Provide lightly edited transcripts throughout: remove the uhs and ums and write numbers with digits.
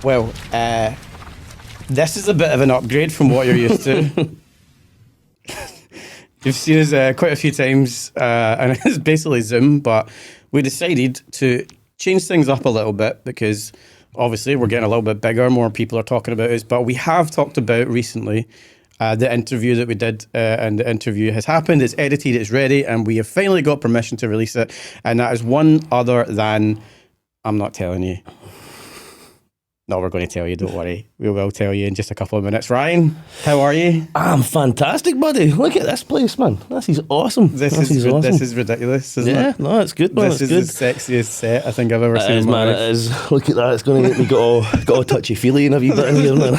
Well, this is a bit of an upgrade from what you're used to. You've seen us quite a few times, and it's basically Zoom, but we decided to change things up a little bit because obviously we're getting a little bit bigger, more people are talking about us, but we have talked about recently the interview that we did, and the interview has happened, it's edited, it's ready, and we have finally got permission to release it, and that is one other than, I'm not telling you. No, we're going to tell you, don't worry. We will tell you in just a couple of minutes. Ryan, how are you? I'm fantastic, buddy. Look at this place, man. This is awesome. This is ridiculous, isn't it? Yeah, no, it's good, man. This it's is good. the sexiest set I think I've ever seen It is, in my man. life. It is. Look at that. It's going to get me got all touchy feely and a wee bit in here, man.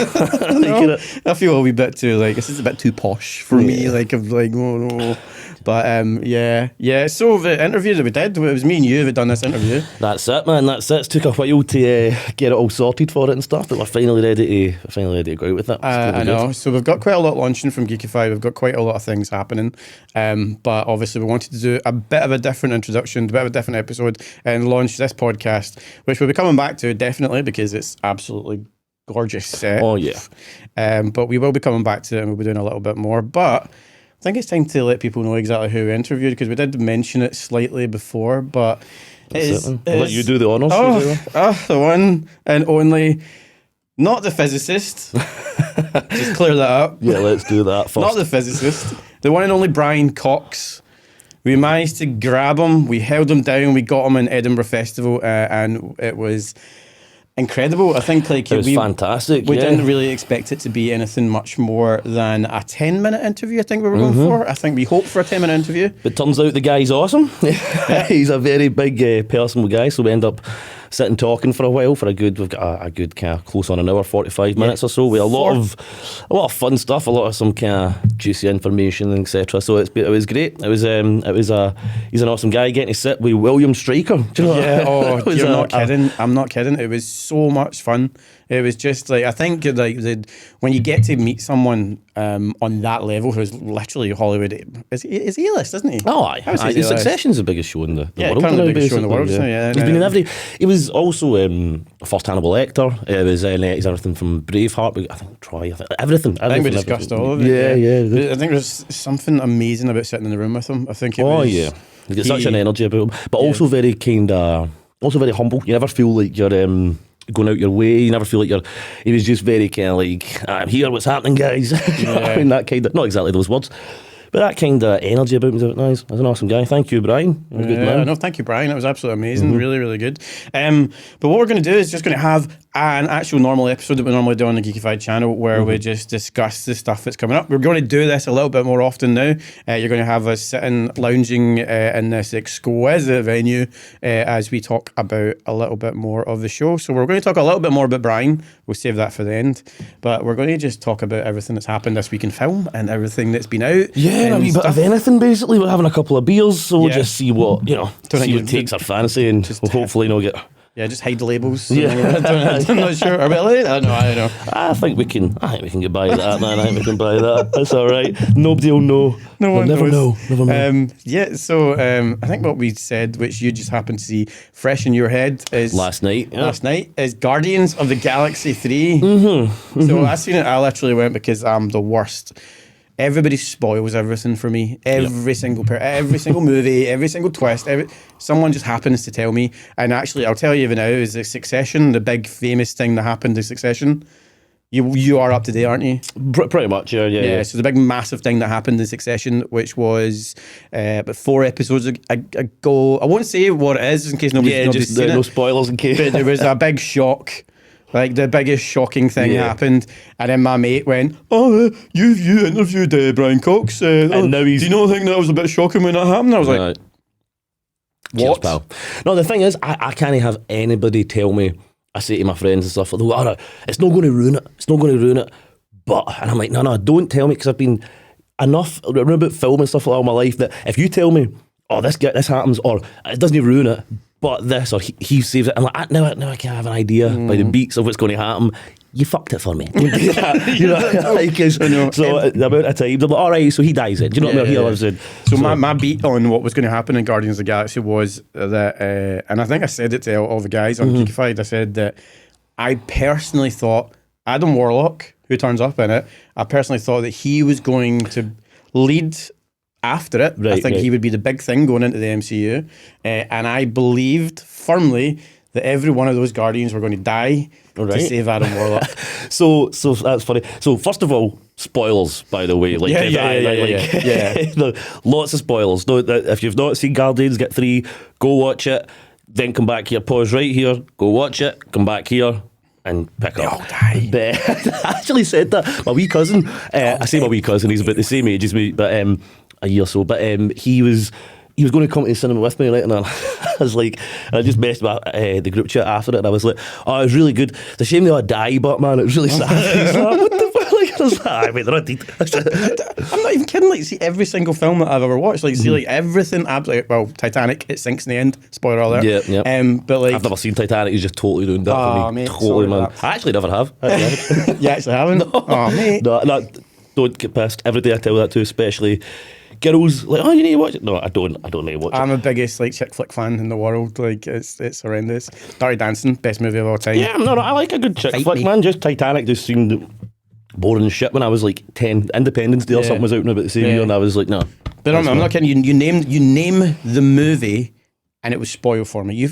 No, I feel a wee bit too this is a bit too posh for me. I'm like, oh no. But yeah. So the interview that we did, it was me and you that done this interview. That's it, man. That's it. It took a while to get it all sorted for it and stuff, but we're finally ready to go out with it. I know. So we've got quite a lot launching from Geekified. We've got quite a lot of things happening. But obviously we wanted to do a bit of a different introduction, a bit of a different episode, and launch this podcast, which we'll be coming back to definitely because it's absolutely gorgeous set. Oh yeah. But we will be coming back to it and we'll be doing a little bit more. But I think it's time to let people know exactly who we interviewed because we did mention it slightly before, but I'll let you do the honours. The one and only, not the physicist. Just clear that up. Yeah, let's do that first. Not the physicist. The one and only Brian Cox. We managed to grab him. We held him down. We got him in Edinburgh Festival, and it was incredible. I think it was fantastic. We didn't really expect it to be anything much more than a 10-minute interview. I think we were going for. I think we hoped for a 10-minute interview. But turns out the guy's awesome. He's a very big personal guy, so we end up sitting talking for a while for we've got a good kind of close on an hour, 45 minutes or so, with a lot of fun stuff, a lot of some kind of juicy information, etc. So it was great. He's an awesome guy. Getting to sit with William Stryker. Do you know? Yeah. Oh, you're not kidding. I'm not kidding. It was so much fun. It was just I think when you get to meet someone on that level who's literally Hollywood, is A-list, isn't he? Oh, aye. Succession's the biggest show in the world. Currently the biggest show in the world. Yeah. He's been in every. He was also first Hannibal Lecter. He's everything from Braveheart. I think Troy. Everything. I think we discussed all of it. Yeah. I think there's something amazing about sitting in the room with him. I think. He's got such an energy about him, but also very also very humble. You never feel like you're going out your way. You never feel like he was just very kind of like, I'm here, what's happening, guys? You know what I mean? That kind of, not exactly those words, but that kind of energy about him was nice. He's an awesome guy. Thank you, Brian. You're a good man. No, thank you, Brian. It was absolutely amazing. Really, really good. But what we're going to do is just going to have an actual normal episode that we normally do on the Geekified channel where we just discuss the stuff that's coming up. We're going to do this a little bit more often now. You're going to have us sitting, lounging in this exquisite venue as we talk about a little bit more of the show. So we're going to talk a little bit more about Brian. We'll save that for the end. But we're going to just talk about everything that's happened this week in film and everything that's been out. Yeah, a wee bit of anything, basically. We're having a couple of beers, so we'll just see what, see what takes our fancy, and we'll hopefully get... Yeah, just hide the labels. Yeah. I'm not sure. Are we allowed? I don't know. I think we can get by that, man. I think we can buy that. That's all right. Nobody will know. No one never know. Never know. So I think what we said, which you just happened to see fresh in your head, is last night is Guardians of the Galaxy 3. So I seen it. I literally went because I'm the worst. Everybody spoils everything for me. Every single movie, every single twist. Someone just happens to tell me. And actually, I'll tell you even now, is the Succession, the big famous thing that happened to Succession. You are up to date, aren't you? Pretty much, yeah. So the big massive thing that happened in Succession, which was about 4 episodes ago. I won't say what it is in case nobody's seen it. No spoilers in case. But there was a big shock. Like the biggest shocking thing happened, and then my mate went, "Oh, you interviewed Brian Cox, and now he's." Do you not think that was a bit shocking when that happened?" I was like, "What?" Cheers, pal. No, the thing is, I can't have anybody tell me. I say to my friends and stuff, "Oh, it's not going to ruin it. It's not going to ruin it." But and I'm like, no, don't tell me because I've been enough around about film and stuff like all my life that if you tell me, "Oh, this happens," or it doesn't even ruin it. But this, or he saves it. I'm like, now I can have an idea by the beats of what's going to happen. You fucked it for me. Don't do that. So the amount of times, I'm like, all right, so he dies it. Do you know what I mean? He lives it. So my beat on what was going to happen in Guardians of the Galaxy was that, and I think I said it to all the guys on Geekified, I said that I personally thought Adam Warlock, who turns up in it, I personally thought that he was going to lead after it. I think he would be the big thing going into the MCU. And I believed firmly that every one of those Guardians were going to die to save Adam Warlock. So that's funny. So first of all, spoilers, by the way. Like, lots of spoilers. No, if you've not seen Guardians, get 3, go watch it, then come back here, pause right here, go watch it, come back here, and pick up. All die. But I actually said that. My wee cousin, I say my wee cousin, he's about the same age as me, but a year or so, but he was going to come to the cinema with me, right? And I was like, I just messed with the group chat after it, and I was like, oh, it was really good. It's a shame they all die, but man, it was really sad. He's like, what the fuck? Like, I was like, wait, they're not dead. I'm not even kidding. Like, see every single film that I've ever watched. Like, see, like everything. Absolutely. Well, Titanic, it sinks in the end. Spoiler alert. Yeah. But like, I've never seen Titanic. He's just totally ruined that for me. Mate, totally, man. I actually never have. You actually haven't? No. Oh, mate. No, don't get pissed. Every day I tell that to, especially girls, like, oh, you need to watch it. No, I don't need to watch it. I'm the biggest like chick flick fan in the world. Like, it's horrendous. Dirty Dancing, best movie of all time. Yeah, no, I like a good chick flick, man. Just Titanic just seemed boring as shit when I was like 10. Independence Day or something was out about the same year, and I was like, no. But I'm not kidding. You name the movie, and it was spoiled for me. You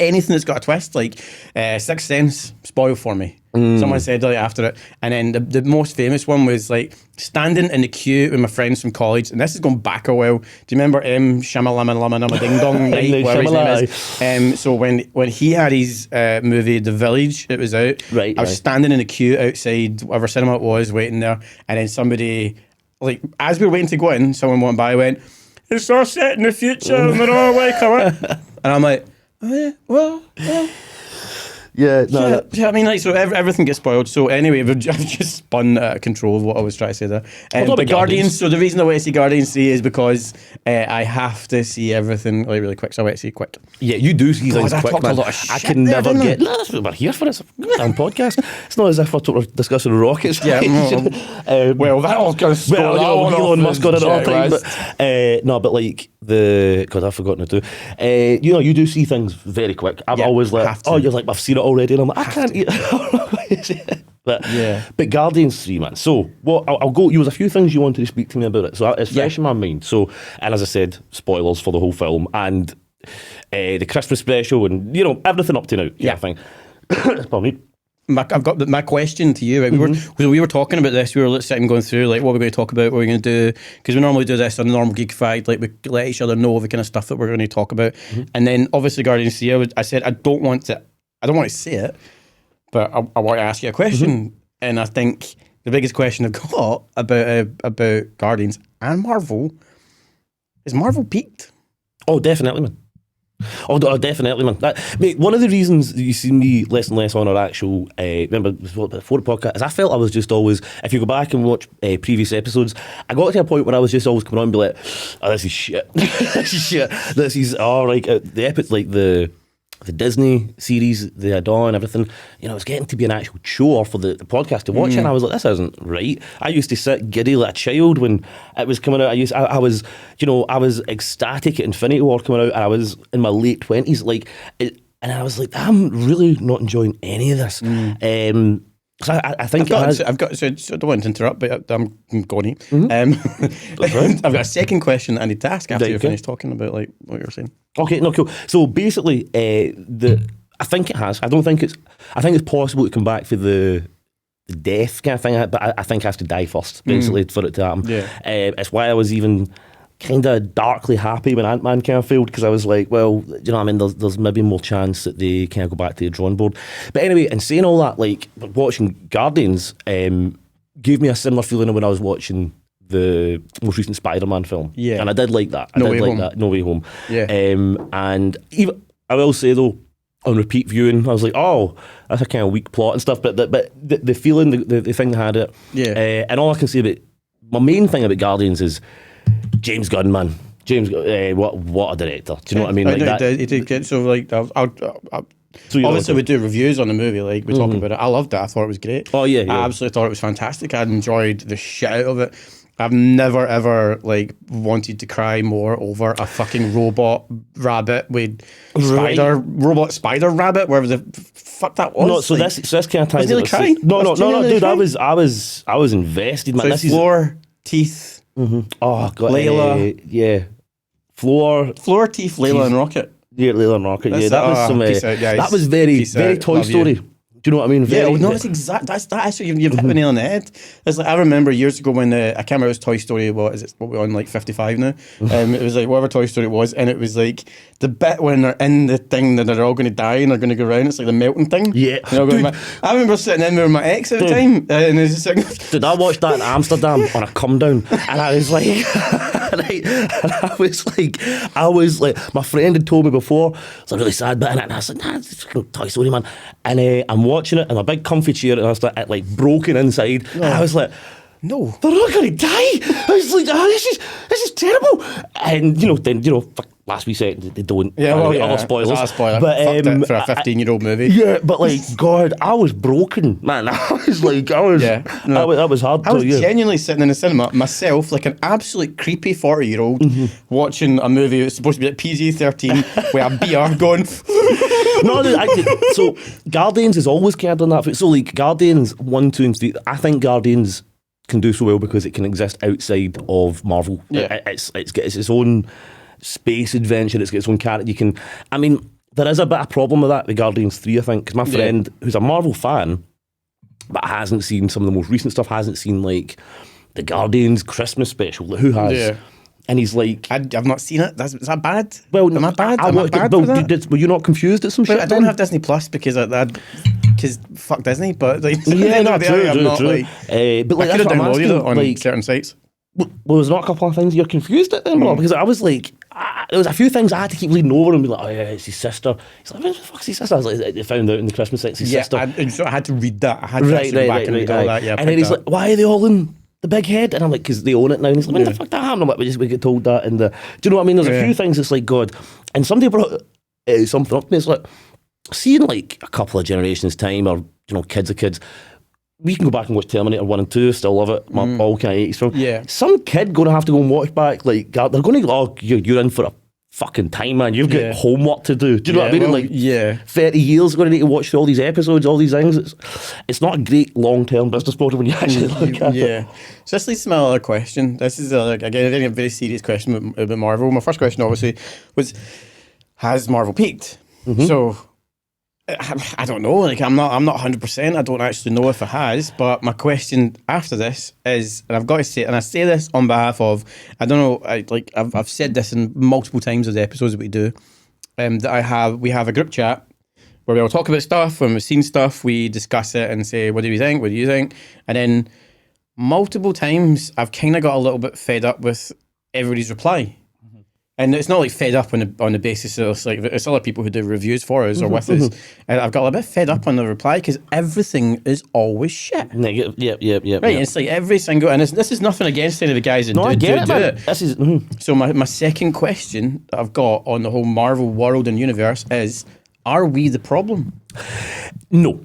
anything that's got a twist, like Sixth Sense, spoiled for me. Someone said like after it, and then the most famous one was like standing in the queue with my friends from college, and this is going back a while. Do you remember Shamalama Ding Dong Night, whatever his name is? So when he had his movie The Village, it was out. I was standing in the queue outside whatever cinema it was, waiting there, and then somebody, like, as we were waiting to go in, someone went by and went, "It's all set in the future, and they're all like it." And I'm like, oh, yeah, well. Yeah, no. Yeah, I mean, like, so everything gets spoiled. So anyway, I've just spun out of control of what I was trying to say there. But Guardians, so the reason I want to see Guardians 3 is because I have to see everything like really quick. So I want to see it quick. Yeah, you do see things quick, man. I can never get. No, that's what we're here for. It's a damn podcast. It's not as if we're discussing rockets. Yeah. Well, that all goes. Well, Elon Musk got it all the time. But no, but like God, I've forgotten to do. You do see things very quick. I'm always like, oh, you're like, I've seen it already, and I'm like, I can't eat it. But Guardians 3, man. So what I'll go. There was a few things you wanted to speak to me about it, so it's fresh in my mind. So, and as I said, spoilers for the whole film and the Christmas special, and everything up to now. Yeah, thing. Pardon me. I've got my question to you. Right? We were talking about this. We were sitting going through like what we're going to talk about, what we're going to do, because we normally do this on the normal Geekified. Like, we let each other know the kind of stuff that we're going to talk about. And then obviously Guardians 3, I said I don't want to say it, but I want to ask you a question. And I think the biggest question I've got about Guardians and Marvel is Marvel peaked. Oh, definitely, man. Oh, definitely, man. Mate, one of the reasons that you see me less and less on our actual, remember, before the podcast, is I felt I was just always, if you go back and watch previous episodes, I got to a point where I was just always coming on and be like, oh, this is shit. This is shit. This is, the epic, like the Disney series they had on and everything, it's getting to be an actual chore for the podcast to watch, and I was like, this isn't right. I used to sit giddy like a child when it was coming out. I was ecstatic at Infinity War coming out, and I was in my late 20s, and I was like, I'm really not enjoying any of this. So I think I've got. So I don't want to interrupt, but I'm going. I've got a second question that I need to ask after you're finished talking about like what you were saying. Okay, no, cool. So basically, I think it has. I think it's possible to come back for the death kind of thing, but I think it has to die first, basically, for it to happen. Yeah. It's why I was even kind of darkly happy when Ant-Man kind of failed, because I was like, well, you know what I mean, there's maybe more chance that they kind of go back to the drawing board. But anyway, in saying all that, like, watching Guardians gave me a similar feeling when I was watching the most recent Spider-Man film. Yeah. And I did like that. No Way Home. Yeah. And even, I will say though, on repeat viewing, I was like, oh, that's a kind of weak plot and stuff, but the feeling, the thing that had it. Yeah. And all I can say about, my main thing about Guardians is James Gunn, man. What a director. Do you know what I mean? He did get so like. Obviously, we do reviews on the movie. Like, we talk about it. I loved it. I thought it was great. Oh yeah. I absolutely thought it was fantastic. I enjoyed the shit out of it. I've never ever like wanted to cry more over a fucking robot rabbit with robot spider rabbit, wherever the fuck that was. No, so like, this kind of ties. nearly crying. No, dude. Crying. I was invested, man. So This is floor, teeth, oh god, Layla. yeah, floor, teeth, Layla, and Rocket. yeah, Layla and Rocket. Yeah, that was some. Peace out, guys. That was very Peace very out. Toy Love Story. you. Do you know what I mean? Yeah, Very, no, it's exact. That's actually you've hit the nail on the head. It's like I remember years ago when I can't remember it was Toy Story. What is it? What we're on like 55 now. It was like whatever Toy Story it was, and it was like the bit when they're in the thing that they're all going to die and they're going to go around. It's like the melting thing. Yeah. You know, I remember sitting in there with my ex at the time, and it was just like, Dude, I watched that in Amsterdam on a come down, and I was like, I was like, my friend had told me before, it's a really sad bit in it, and I was like, nah, it's Toy Story, man. And I'm watching it in a big comfy chair, and I was like broken inside, and I was like, no, they're not going to die. I was like, this is terrible. And then fuck, last we said they don't. yeah, well, yeah, all spoilers. It's not a spoiler. But Fucked it for a 15-year-old movie. yeah, but like, God, I was broken, man. I was like, I was hard. I was genuinely sitting in the cinema myself, like an absolute creepy 40-year-old, watching a movie that's supposed to be like PG-13 with a beer going. No, so Guardians is always carried on that. So like Guardians 1, 2, and 3. I think Guardians can do so well because it can exist outside of Marvel. Yeah. It's its own space adventure. It's got its own character. There is a bit of problem with that with Guardians 3, I think, because my friend, who's a Marvel fan, but hasn't seen some of the most recent stuff, hasn't seen like the Guardians Christmas special. Who has? Yeah. And he's like, I've not seen it. Is that bad? well, am I bad? Am I bad well, for that? were you not confused at some shit? I don't have Disney Plus because fuck Disney. But like, Yeah, no, true. true. Like, but like, I could have that's what I'm downloaded asking, it on like, certain sites. well, there's not a couple of things you're confused at then, Bob, because I was like, there was a few things I had to keep leaning over and be like, oh yeah, it's his sister. He's like, where the fuck's his sister? I was like, they found out in the Christmas it's his sister. So I had to read that. I had to actually go back and read all that. Yeah, and then he's like, why are they all in the big head? And I'm like, because they own it now. And he's like, when the fuck that happened? I'm like, we get told that. And do you know what I mean? There's a few things it's like, God. And somebody brought something up to me. It's like, see in like a couple of generations' time, or kids of kids, we can go back and watch Terminator 1 and 2, still love it. All kind of 80s film. Yeah. Some kid going to have to go and watch back, like, they're going to go, oh, you're in for a fucking time, man. You've got homework to do. Do you know what I mean? Well, 30 years, going to need to watch all these episodes, all these things. It's not a great long-term business model when you actually look at it. Yeah. So this leads to my other question. This is, again, a very serious question about Marvel. My first question, obviously, was, has Marvel peaked? So, I don't know. Like, I'm not 100%. I don't actually know if it has. But my question after this is, and I've got to say, and I say this on behalf of, I don't know. I've said this in multiple times of the episodes that we do. That we have a group chat where we all talk about stuff. When we've seen stuff, we discuss it and say, "What do we think? What do you think?" And then multiple times, I've kind of got a little bit fed up with everybody's reply. And it's not like fed up on the basis of it's other people who do reviews for us or with us. And I've got a bit fed up on the reply because everything is always shit. Negative. Yep. Right, it's like every single, and this is nothing against any of the guys that do it. This is So my second question that I've got on the whole Marvel world and universe is, are we the problem? No.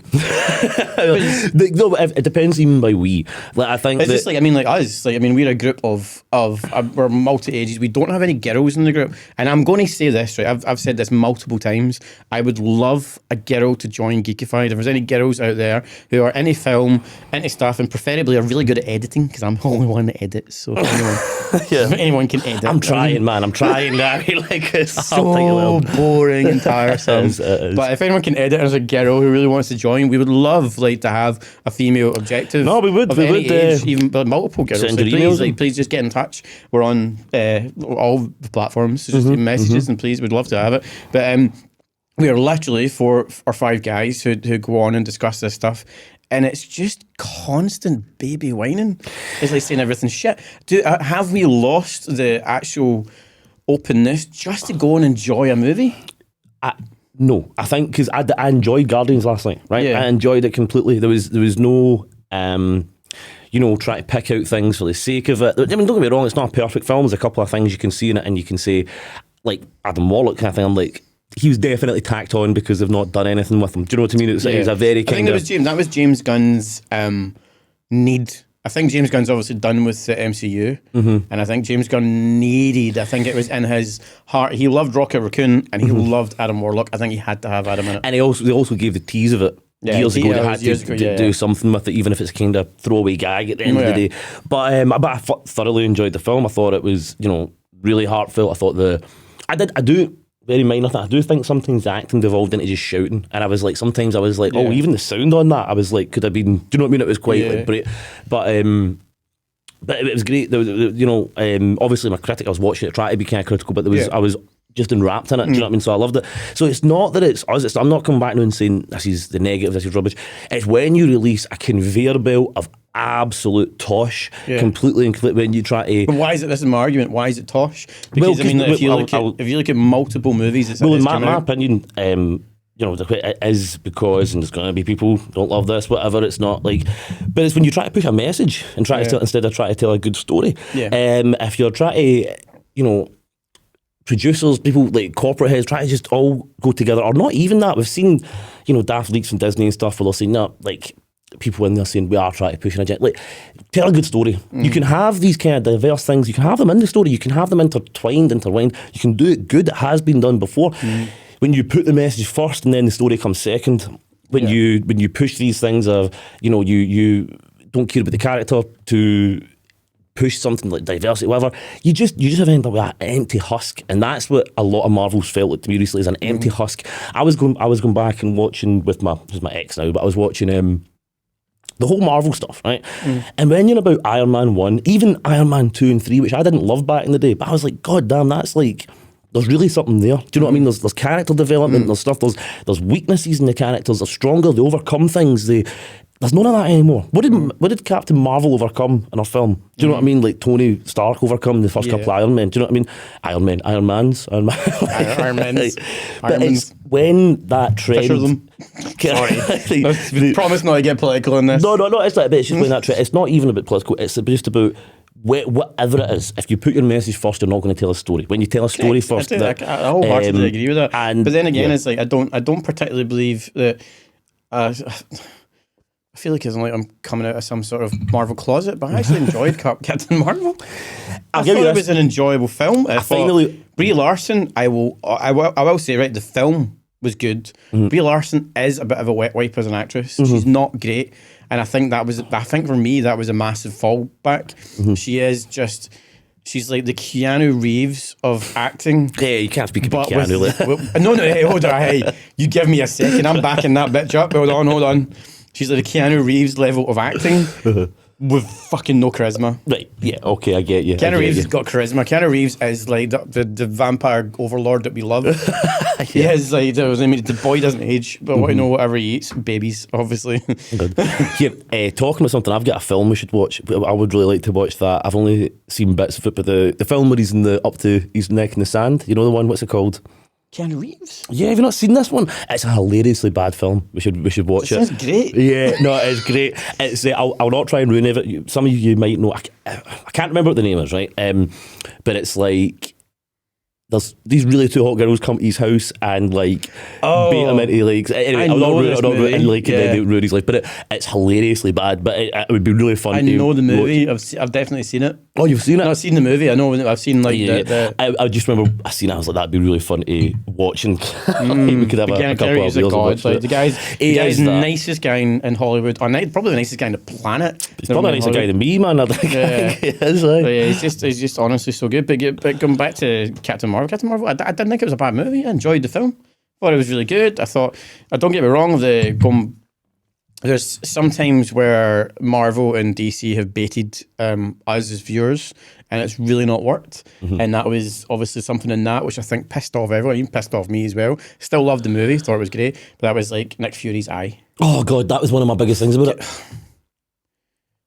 No, it depends even by we. Like, I think it's just like, like us. Like, we're a group of we're multi-ages. We don't have any girls in the group. And I'm going to say this, right? I've said this multiple times. I would love a girl to join Geekified. If there's any girls out there who are into film, into stuff, and preferably are really good at editing, because I'm the only one that edits. So if anyone can edit. I'm trying, man. I'm trying. It's so boring and tiresome. But if anyone can edit, as a girl who really wants to join, we would love to have a female objective. No, we would. Age, even but multiple girls. Send So emails. please just get in touch. We're on all the platforms. So just messages, and please, we'd love to have it. But we are literally 4 or 5 guys who go on and discuss this stuff. And it's just constant baby whining. It's like saying everything's shit. Have we lost the actual openness just to go and enjoy a movie? No, I think because I enjoyed Guardians last night, right? Yeah. I enjoyed it completely. There was no, trying to pick out things for the sake of it. Don't get me wrong, it's not a perfect film. There's a couple of things you can see in it, and you can say, like Adam Warlock kind of thing. I'm like, he was definitely tacked on because they've not done anything with him. Do you know what I mean? It was a very kind of. That was James Gunn's need I think James Gunn's obviously done with the MCU, and I think James Gunn needed. I think it was in his heart. He loved Rocket Raccoon, and he loved Adam Warlock. I think he had to have Adam in it. And they also gave the tease of it. Years ago, they had to do something with it, even if it's a kind of throwaway gag at the end of the day. But I thoroughly enjoyed the film. I thought it was, really heartfelt. I thought I do very minor thing. I do think sometimes the acting devolved into just shouting, and I was like, sometimes I was like, oh, even the sound on that, I was like, could have been. Do you know what I mean? It was quite like great, but it was great. There was, obviously my critic, I was watching it, trying to be kind of critical, but I was just enwrapped in it. Do you know what I mean? So I loved it. So it's not that it's us. I'm not coming back now and saying this is the negative, this is rubbish. It's when you release a conveyor belt of absolute tosh, completely when you try to. But why is it? This is my argument. Why is it tosh? Because if you look at multiple movies, it's in my opinion. It is because, and there's going to be people who don't love this, whatever. It's not like, but it's when you try to push a message and try to tell, instead of trying to tell a good story. If you're trying to, producers, people like corporate heads try to just all go together, or not even that. We've seen, daft leaks from Disney and stuff where they'll say, no, like people in there saying we are trying to push an agenda. Like, tell a good story. You can have these kind of diverse things. You can have them in the story. You can have them intertwined. You can do it good. It has been done before. When you put the message first and then the story comes second. When you push these things of you don't care about the character to push something like diversity, whatever, you just end up with that empty husk, and that's what a lot of Marvels felt like to me recently, is an empty husk. I was going back and watching with my ex now, but I was watching the whole Marvel stuff, right? And when you're about Iron Man 1, even Iron Man 2 and 3, which I didn't love back in the day, but I was like, God damn, that's like, there's really something there. Do you know what I mean? There's character development, there's stuff, there's weaknesses in the characters, they're stronger, they overcome things, there's none of that anymore. What did Captain Marvel overcome in our film? Do you know what I mean? Like Tony Stark overcome the first couple of Iron Men. Do you know what I mean? Iron Mans. But it's when that trend. Picture them. Sorry. Promise not to get political in this. No, it's like, but it's just when that trend. It's not even about political. It's just about whatever it is. If you put your message first, you're not going to tell a story. When you tell a story first, I wholeheartedly agree with that. But then again, it's like I don't particularly believe that. I feel like it's like I'm coming out of some sort of Marvel closet, but I actually enjoyed Captain Marvel. I thought it was an enjoyable film. Brie Larson, I will say, right, the film was good. Brie Larson is a bit of a wet wipe as an actress. She's not great, and I think for me that was a massive fallback. She's like the Keanu Reeves of acting. Yeah, you can't speak about Keanu. No, hey, hold on, hey, you give me a second. I'm backing that bitch up. Hold on. She's like the Keanu Reeves level of acting with fucking no charisma. Right, yeah, okay, I get you. Keanu Reeves has got charisma. Keanu Reeves is like the vampire overlord that we love. He is like, the boy doesn't age, but what whatever he eats, babies, obviously. Here, talking about something, I've got a film we should watch. I would really like to watch that. I've only seen bits of it, but the film where he's up to his neck in the sand, you know the one, what's it called? Keanu Reeves? Yeah, have you not seen this one? It's a hilariously bad film. We should watch it. It sounds great. Yeah, no, it's great. It's I'll not try and ruin it. Some of you might know. I can't remember what the name is, right? But it's like there's these really two hot girls come to his house and like bait him into like. Anyway, I'll not ruin his life, but it's hilariously bad. But it would be really fun. I know the movie. I've definitely seen it. Oh, you've seen it? I've seen the movie. I know. I've seen like I just remember I seen it. I was like, that'd be really fun to watch, and we could have a couple of wheels. Like the guy's the nicest guy in Hollywood, or probably the nicest guy on the planet. He's probably a nicer guy than me, man. I think he is. He's just honestly so good. But going back to Captain Marvel, I didn't think it was a bad movie. I enjoyed the film. Thought it was really good. Don't get me wrong, there's sometimes where Marvel and DC have baited us as viewers, and it's really not worked. And that was obviously something in that which I think pissed off everyone, even pissed off me as well. Still loved the movie, thought it was great, but that was like Nick Fury's eye. Oh God, that was one of my biggest things about it.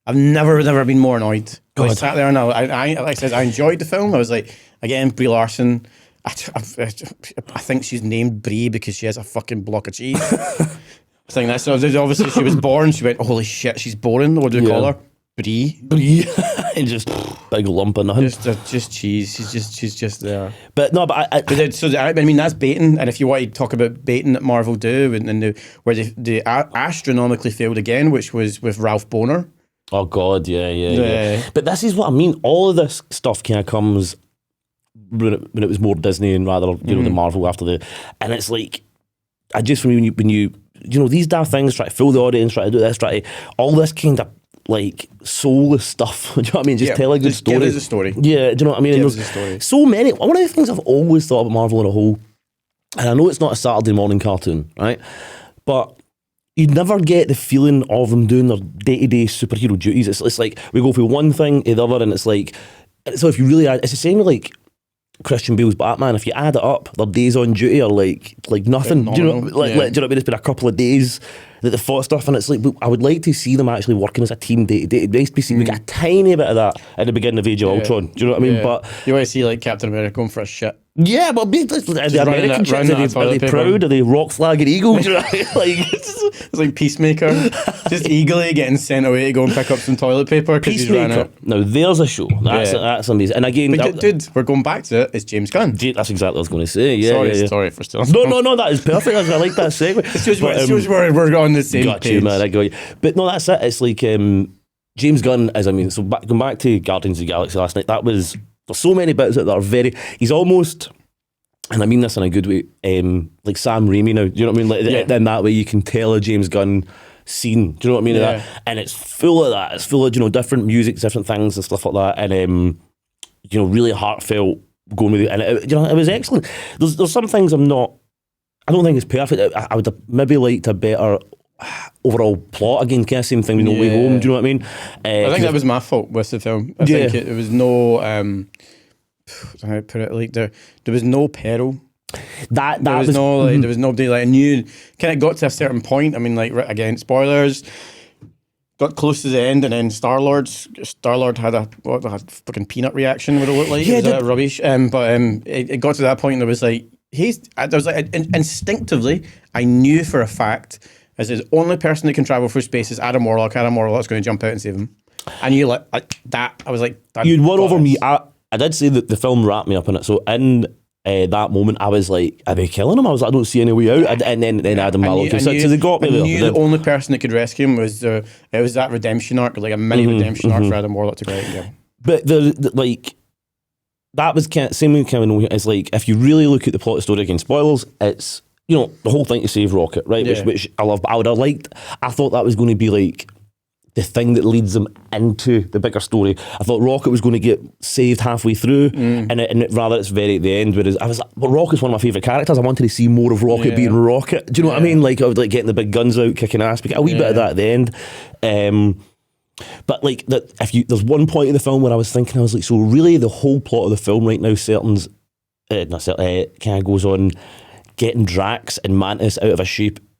I've never been more annoyed. I sat there and I enjoyed the film. I was like, again, Brie Larson. I think she's named Brie because she has a fucking block of cheese. I think that's obviously she was born. She went, holy shit, she's boring. What do we call her? Brie, and just big lump of nothing. Just cheese. She's just there. But no, I mean that's baiting. And if you want to talk about baiting that Marvel do, where they astronomically failed again, which was with Ralph Bohner. Oh God, yeah. But this is what I mean. All of this stuff kind of comes when it was more Disney and rather the Marvel after and it's like I just when you these daft things try to fool the audience, try to do this, try to all this kind of like soulless stuff. Do you know what I mean? Just tell a good story. Give us a story. Yeah, do you know what I mean? Give And us a story. so many. One of the things I've always thought about Marvel in a whole, and I know it's not a Saturday morning cartoon, right? But you never get the feeling of them doing their day-to-day superhero duties. It's like we go from one thing to the other, and it's like, so if you really add, it's the same with like Christian Bale's Batman. If you add it up, their days on duty are like nothing. Do you know? Do you know what I mean? It's been a couple of days that they fought stuff, and it's like I would like to see them actually working as a team day to day. It's nice to see we got a tiny bit of that at the beginning of Age of Ultron. Do you know what I mean? But you want to see like Captain America going for a shit. Yeah, but the American chicks, are they proud? Are they rock flag and eagle? Do you know what I mean? Like, it's like Peacemaker, just eagerly getting sent away to go and pick up some toilet paper because he's ran out. Now there's a show. That's amazing. And again, dude, we're going back to it. It's James Gunn. That's exactly what I was going to say. Yeah, sorry for stealing. No, that is perfect. I like that segue. It shows we're on the same page. You, man. I got you. But no, that's it. It's like James Gunn is. So going back to Guardians of the Galaxy last night, there's so many bits that are very. He's almost. And I mean this in a good way, like Sam Raimi now. Do you know what I mean? Like in that way, you can tell a James Gunn scene. Do you know what I mean? Yeah. And it's full of that. It's full of different music, different things and stuff like that. And really heartfelt going with it. And it was excellent. There's some things I don't think it's perfect. I would have maybe liked a better overall plot. Again, kind of same thing with No Way Home. Do you know what I mean? I think that was my fault with the film. I think it was no. I don't know how to put it, like there was no peril. There was nobody like I knew. Kind of got to a certain point. I mean, like again, spoilers. Got close to the end, and then Star-Lord had a fucking peanut reaction. Would it look like? Yeah, it was rubbish. But it got to that point. There was like instinctively, I knew for a fact as the only person that can travel through space is Adam Warlock. Adam Warlock's going to jump out and save him. And you like that. I was like, you'd won over me. I did say that the film wrapped me up in it. So in that moment, I was like, are they killing him? I was like, I don't see any way out. And then Adam Warlock. So they got me there. I knew the only person that could rescue him was it was that redemption arc, like a mini redemption arc for Adam Warlock to go out and get him. But that was same with Kevin. It's like, if you really look at the plot of the story, again, spoilers, it's, the whole thing to save Rocket, right? Yeah. Which I love. But I thought that was going to be like, the thing that leads them into the bigger story. I thought Rocket was going to get saved halfway through, and rather it's very at the end. Whereas I was like, well, Rocket's one of my favourite characters. I wanted to see more of Rocket being Rocket. Do you know what I mean? Like I would like getting the big guns out, kicking ass. But a wee bit of that at the end. But like that, there's one point in the film where I was thinking, I was like, so really the whole plot of the film right now, kind of goes on getting Drax and Mantis out of a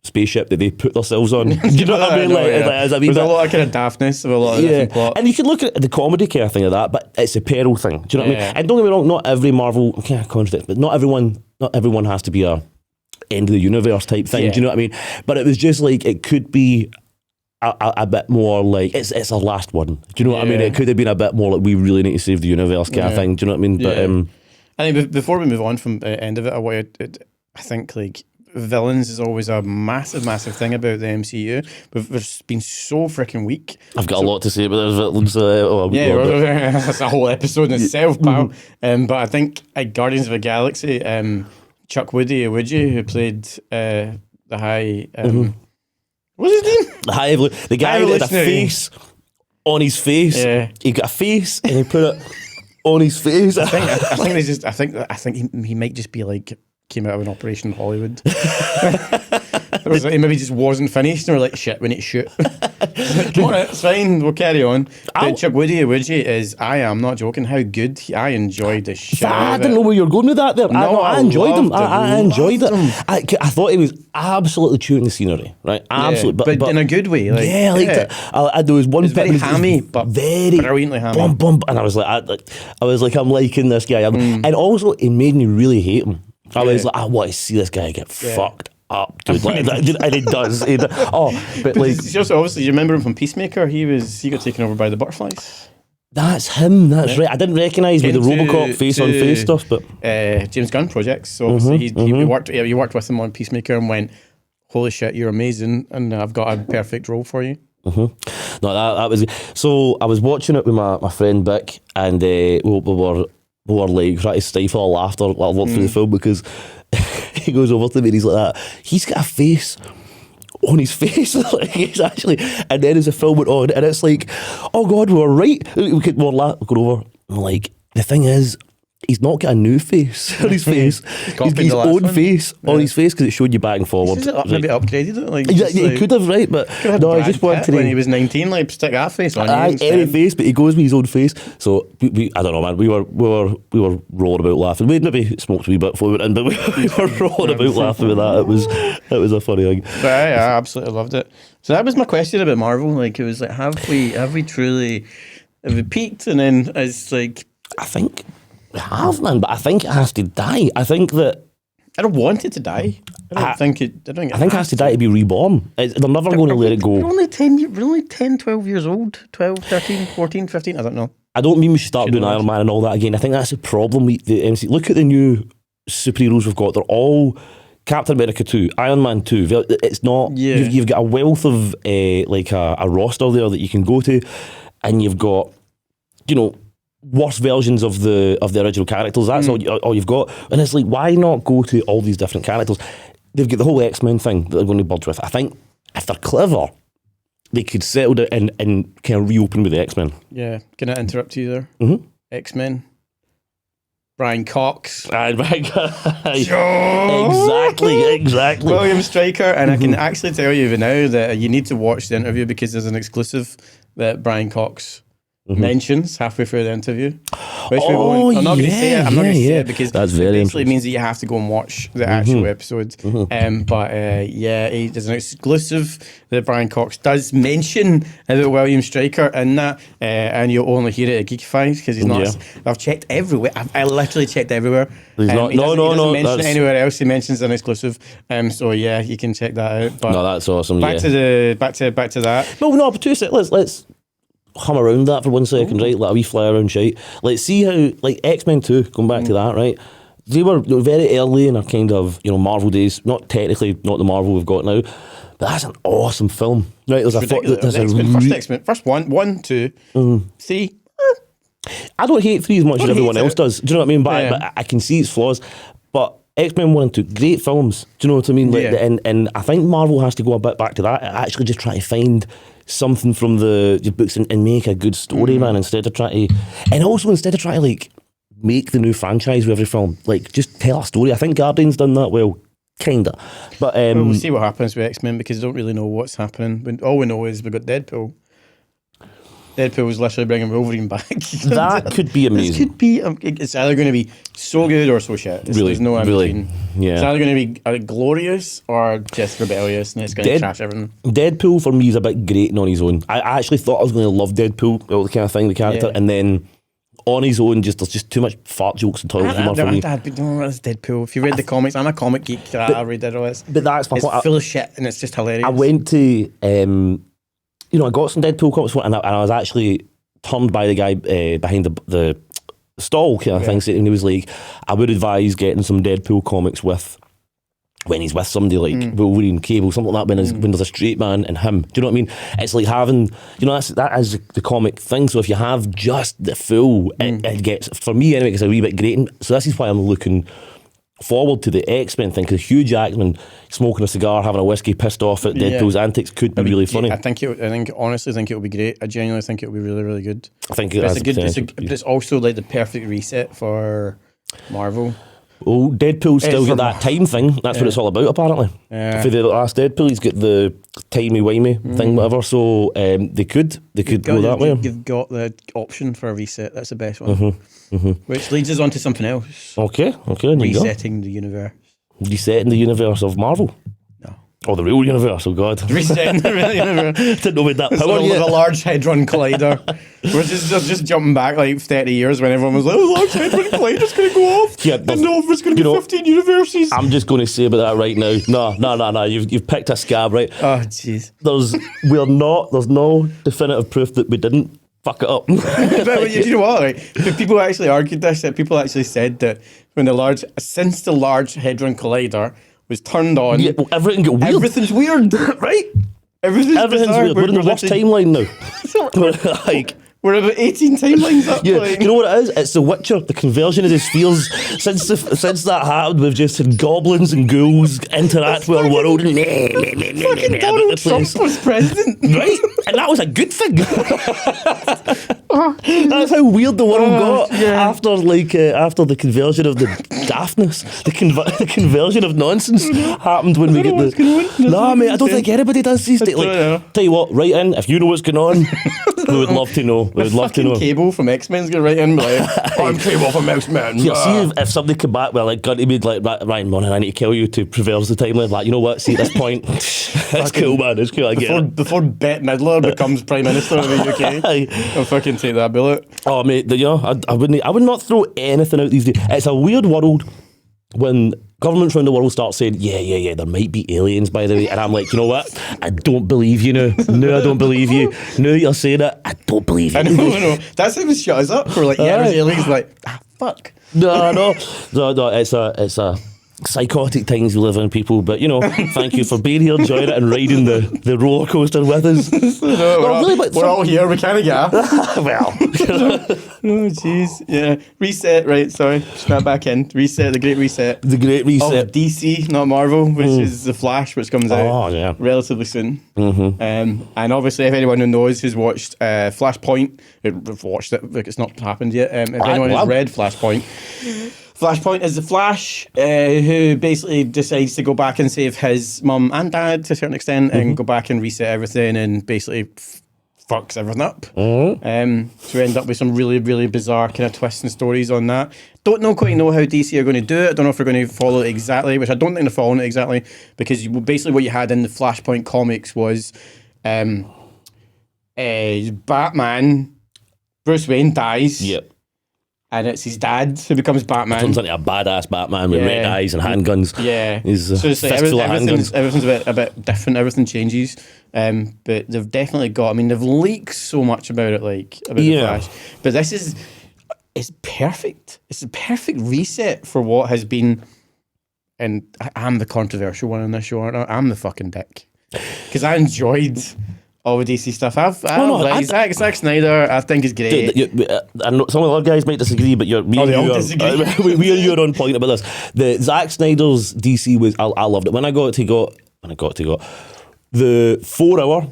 spaceship that they put themselves on. Do you know what I mean? There's a lot of kind of daftness of a lot of different plot. And you can look at the comedy kind of thing of that, but it's a peril thing. Do you know what I mean? And don't get me wrong, not every Marvel, I can't contradict, but not everyone has to be a end of the universe type thing. Do you know what I mean? But it was just like, it could be a bit more like, it's our last one. Do you know what I mean? It could have been a bit more like, we really need to save the universe kind of thing. Do you know what I mean? But I think before we move on from the end of it, I think like villains is always a massive thing about the MCU. We've been so freaking weak. I've got a lot to say about those villains. That's a whole episode in itself, pal. But I think Guardians of the Galaxy, Chuck Woody, who played the High... What's his name? The High the guy who had a face on his face. Yeah. He got a face and he put it on his face. I think he might just be like... came out of an Operation Hollywood. It was like, he maybe just wasn't finished, and we're like, shit, we need to shoot. All right, it's fine, we'll carry on. But Chuck Woody is, I am not joking, how good I enjoyed the shit. I didn't know where you were going with that there. I enjoyed him. I enjoyed it. I thought he was absolutely chewing the scenery, right? Absolutely. But in a good way. Like, I liked it. There was one bit. Very hammy, but very brilliantly hammy. And I was like, I'm liking this guy. And also, it made me really hate him. I was like, I want to see this guy get fucked up, dude. And he does. But like, obviously, you remember him from Peacemaker? He got taken over by the butterflies. That's him. That's right. I didn't recognise with the RoboCop face-on-face stuff, but James Gunn projects. So obviously, he worked with him on Peacemaker and went, "Holy shit, you're amazing, and I've got a perfect role for you." No, that was so. I was watching it with my friend Vic, and we were like trying to stifle our laughter while I walked through the film because he goes over to me and he's like that. He's got a face on his face, like he's actually. And then as the film went on, and it's like, oh God, we were right. We could more go over. And like the thing is, he's not got a new face on his face. He's got his own face on his face because it showed you back and forward. Maybe upgraded it. Like, yeah, he could have, right? But no, I just wanted to. When he was 19, like stick that face on. Any face, but he goes with his own face. So we I don't know, man. We were rolling about laughing. We'd maybe smoked a wee bit before we went in, but we were rolling about laughing with that. It was a funny thing. But I absolutely loved it. So that was my question about Marvel. Like it was like, have we truly peaked? And then it's like, I think we have, man. But I think it has to die. I think that. I don't want it to die. I think it has to die to be reborn. They're never going to let it go. We're only 10, 12 years old. 12, 13, 14, 15, I don't know. I don't mean we should start doing Iron Man and all that again. I think that's the problem with the MCU. Look at the new superheroes we've got. They're all Captain America 2, Iron Man 2. It's not... Yeah. You've got a wealth of like a roster there that you can go to, and you've got, worse versions of the original characters. That's all you've got. And it's like, why not go to all these different characters? They've got the whole X-Men thing that they're going to budge with. I think if they're clever, they could settle it and kind of reopen with the X-Men. Yeah. Can I interrupt you there? Mm-hmm. X-Men. Brian Cox. Exactly. William Stryker. And I can actually tell you now that you need to watch the interview because there's an exclusive that Brian Cox mentions halfway through the interview. Which I'm not going to say it. I'm not going to say it because that's it very basically means that you have to go and watch the actual episode. There's an exclusive that Brian Cox does mention about William Stryker in that, and you'll only hear it at Geekified because he's not. I've checked everywhere. I literally checked everywhere. He doesn't mention it anywhere else. He mentions an exclusive. So yeah, you can check that out. But no, that's awesome. Back to that. No, but let's hum around that for 1 second, right? Like a wee fly around shite. Let's see how, like X-Men 2, going back to that, right? They were very early in our kind of, Marvel days. Not technically, not the Marvel we've got now, but that's an awesome film. Right, there's first X-Men, first one, two, three. I don't hate 3 as much as everyone else does. Do you know what I mean? But I can see its flaws. But X-Men 1 and 2, great films. Do you know what I mean? Like, and I think Marvel has to go a bit back to that. Actually just try to find something from the books and make a good story, man, instead of trying to like make the new franchise with every film. Like, just tell a story. I think Guardian's done that well, kinda. But we'll see what happens with X-Men because I don't really know what's happening. All we know is we've got Deadpool. Deadpool was literally bringing Wolverine back. That could be amazing. This could be. It's either going to be so good or so shit. There's no in between. Yeah. It's either going to be glorious or just rebellious, and it's going to trash everything. Deadpool for me is a bit grating on his own. I actually thought I was going to love Deadpool, all the kind of thing, the character, and then on his own, there's just too much fart jokes and toilet humor for me. That's Deadpool. If you read the comics, I'm a comic geek. I read all this. But that's my point. It's full of shit, and it's just hilarious. I went to. I got some Deadpool comics and I was actually turned by the guy behind the stall kind of thing, and he was like, I would advise getting some Deadpool comics when he's with somebody like Wolverine, Cable, something like that, when there's a straight man and him. Do you know what I mean? It's like having, that is the comic thing. So if you have just the full, it gets, for me anyway, it's a wee bit grating. So this is why I'm looking forward to the X-Men thing, because Hugh Jackman smoking a cigar, having a whiskey, pissed off at Deadpool's antics could be really funny. I honestly think it'll be great. I genuinely think it'll be really, really good. I think but it's also like the perfect reset for Marvel. Oh, Deadpool's still got that time thing. That's what it's all about, apparently. Yeah. For the last Deadpool, he's got the timey-wimey thing, whatever. So they could go that way. You've got the option for a reset. That's the best one. Which leads us on to something else. Okay. Resetting the universe. Resetting the universe of Marvel. No. Oh, the real universe, oh God. Resetting the real universe. Didn't know about that it's power yet. A Large Hadron Collider. We're just jumping back like 30 years when everyone was like, oh, Large Hadron Collider's going to go off. Yeah, and there's going to be 15 universes. I'm just going to say about that right now. No. You've picked a scab, right? Oh, jeez. There's no definitive proof that we didn't fuck it up. But you know what? Right? People actually argued this. That people actually said that since the Large Hadron Collider was turned on, everything got weird. Everything's weird, right? Everything's bizarre. weird. We're in the worst timeline now. Like, we're about 18 timelines up. yeah, like. you know what it is? It's The Witcher, the conversion of the spheres. Since that happened, we've just had goblins and ghouls interact with our world. Fucking Donald Trump was president. Right? And that was a good thing. That's how weird the world got after the conversion of the daftness. The conversion of nonsense happened when we get the... Nah, mate, I don't think anybody does these days. Like, tell you what, write in. If you know what's going on, we would love to know. We would love to know. Cable from X-Men's going to write in like, I'm Cable from X-Men. Yeah, see if somebody come back with like gun to me like Ryan Morning, I need to kill you to preserve the timeline. Like, you know what? See at this point, it's cool, man. It's cool. I get it. Before Bette Midler becomes Prime Minister of the UK, I'll fucking take that bullet. Oh mate, you know, I would not throw anything out these days. It's a weird world when governments around the world start saying, yeah, there might be aliens, by the way. And I'm like, you know what? I don't believe you now. No, I don't believe you. Now you're saying it, I don't believe you. I know. That's how it shut us up. We're like, there's aliens. Like, fuck. No, it's a psychotic times we live in, people. But, you know, thank you for being here, enjoying it, and riding the roller coaster with us. We're all here. We kind of get well. Oh, jeez. Yeah. Reset, right. Sorry. Snap back in. Reset, the great reset. The great reset. Of DC, not Marvel, which is The Flash, which comes out relatively soon. Mm-hmm. And obviously, if anyone who knows who's watched Flashpoint, who've watched it, like it's not happened yet. If anyone has read Flashpoint is the Flash who basically decides to go back and save his mum and dad to a certain extent and go back and reset everything and basically fucks everything up. So we end up with some really, really bizarre kind of twists and stories on that. Don't quite know how DC are going to do it. I don't know if they're going to follow it exactly, which I don't think they're following it exactly, because basically what you had in the Flashpoint comics was Batman, Bruce Wayne dies. Yep. And it's his dad who becomes Batman. Turns into a badass Batman with red eyes and handguns. Yeah. He's so it's like everything's a bit different. Everything changes. But they've definitely got, they've leaked so much about it, like, about the Flash. But it's perfect. It's a perfect reset for what has been, and I'm the controversial one in this show, aren't I? I'm the fucking dick. Because I enjoyed all the DC stuff. Zack Snyder, I think is great. I know some of the other guys might disagree, but we and you are on point about this. The Zack Snyder's DC was, I loved it. When I got to go the 4 hour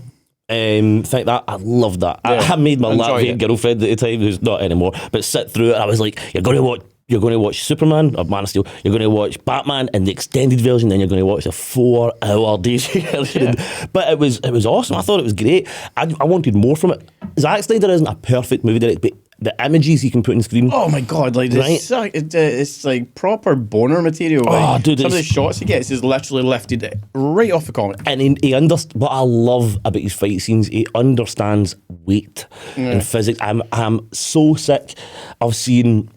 thing, that I loved that. I made my Latvian girlfriend at the time, who's not anymore, but sit through it. I was like, you're going to watch Superman or Man of Steel, you're going to watch Batman in the extended version, then you're going to watch a 4 hour DC version. But it was awesome. I thought it was great. I wanted more from it. Zack Snyder isn't a perfect movie director, but the images he can put on screen. Oh my god, like it's like proper boner material. Like, dude, some of the shots he gets is literally lifted right off the comic. And he what I love about his fight scenes, he understands weight and physics. I'm so sick of seeing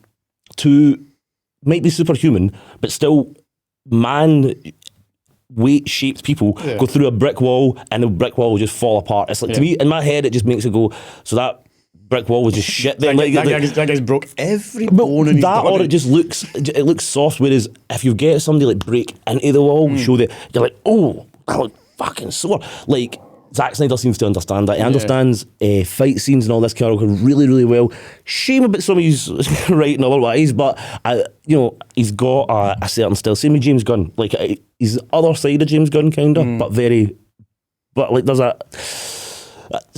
two, might be superhuman, but still man weight-shaped people go through a brick wall and the brick wall will just fall apart. It's like, to me, in my head, it just makes it go, so that brick wall was just shit. That guy's broke every bone in his body. Or it looks soft, whereas if you get somebody like break into the wall, show that, you're like, oh, that look fucking sore. Like, Zack Snyder seems to understand that. He understands fight scenes and all this kind of really, really well. Shame about some of his writing otherwise, but he's got a certain style. Same with James Gunn. Like, he's the other side of James Gunn, kind of, but like there's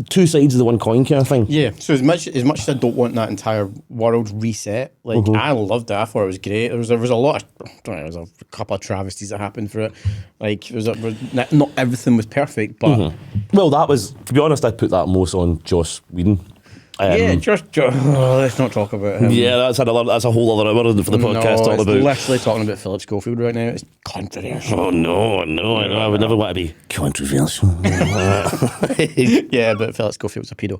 two sides of the one coin kind of thing. Yeah. So as much as I don't want that entire world reset, like I loved it. I thought it was great. There was a lot of, there was a couple of travesties that happened for it. Like not everything was perfect, but well, that was, to be honest, I'd put that most on Joss Whedon. Let's not talk about him. Yeah, that's a whole other hour for the podcast. No, it's literally talking about Philip Schofield right now. It's controversial. Oh no, I would never want to be controversial. Yeah, but Philip Schofield's a pedo.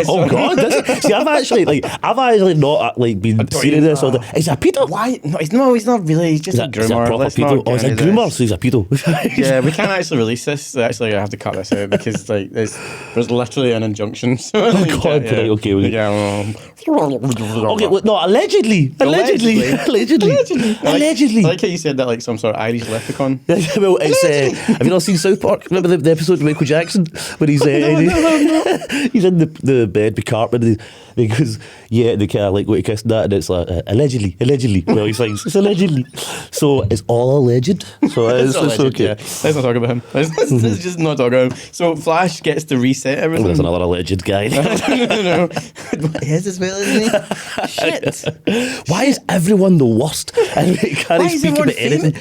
Oh God! See, I've actually not been seeing this. He's a pedo. Why? No, he's not really. He's just a groomer. He's a proper pedo. He's a groomer, so he's a pedo. Yeah, we can't actually release this. Actually, I have to cut this out because there's literally an injunction. So God, Right, okay. Yeah. Okay, well, no, allegedly. Allegedly. I Allegedly. like how you said that like some sort of Irish leprechaun. Well, it's, have you not seen South Park? Remember the episode of Michael Jackson when he's he's in the bed with Cartman and he goes, yeah, they kind of like go to kiss and that, and it's like allegedly. Well, he sings it's allegedly, so it's all alleged. So it's okay. Yeah. Let's not talk about him. Let's just not talk about him. So Flash gets to reset everything. There's another alleged guy. No. He is as well, isn't he? Shit. Why is everyone the worst? And we can't speak about anything.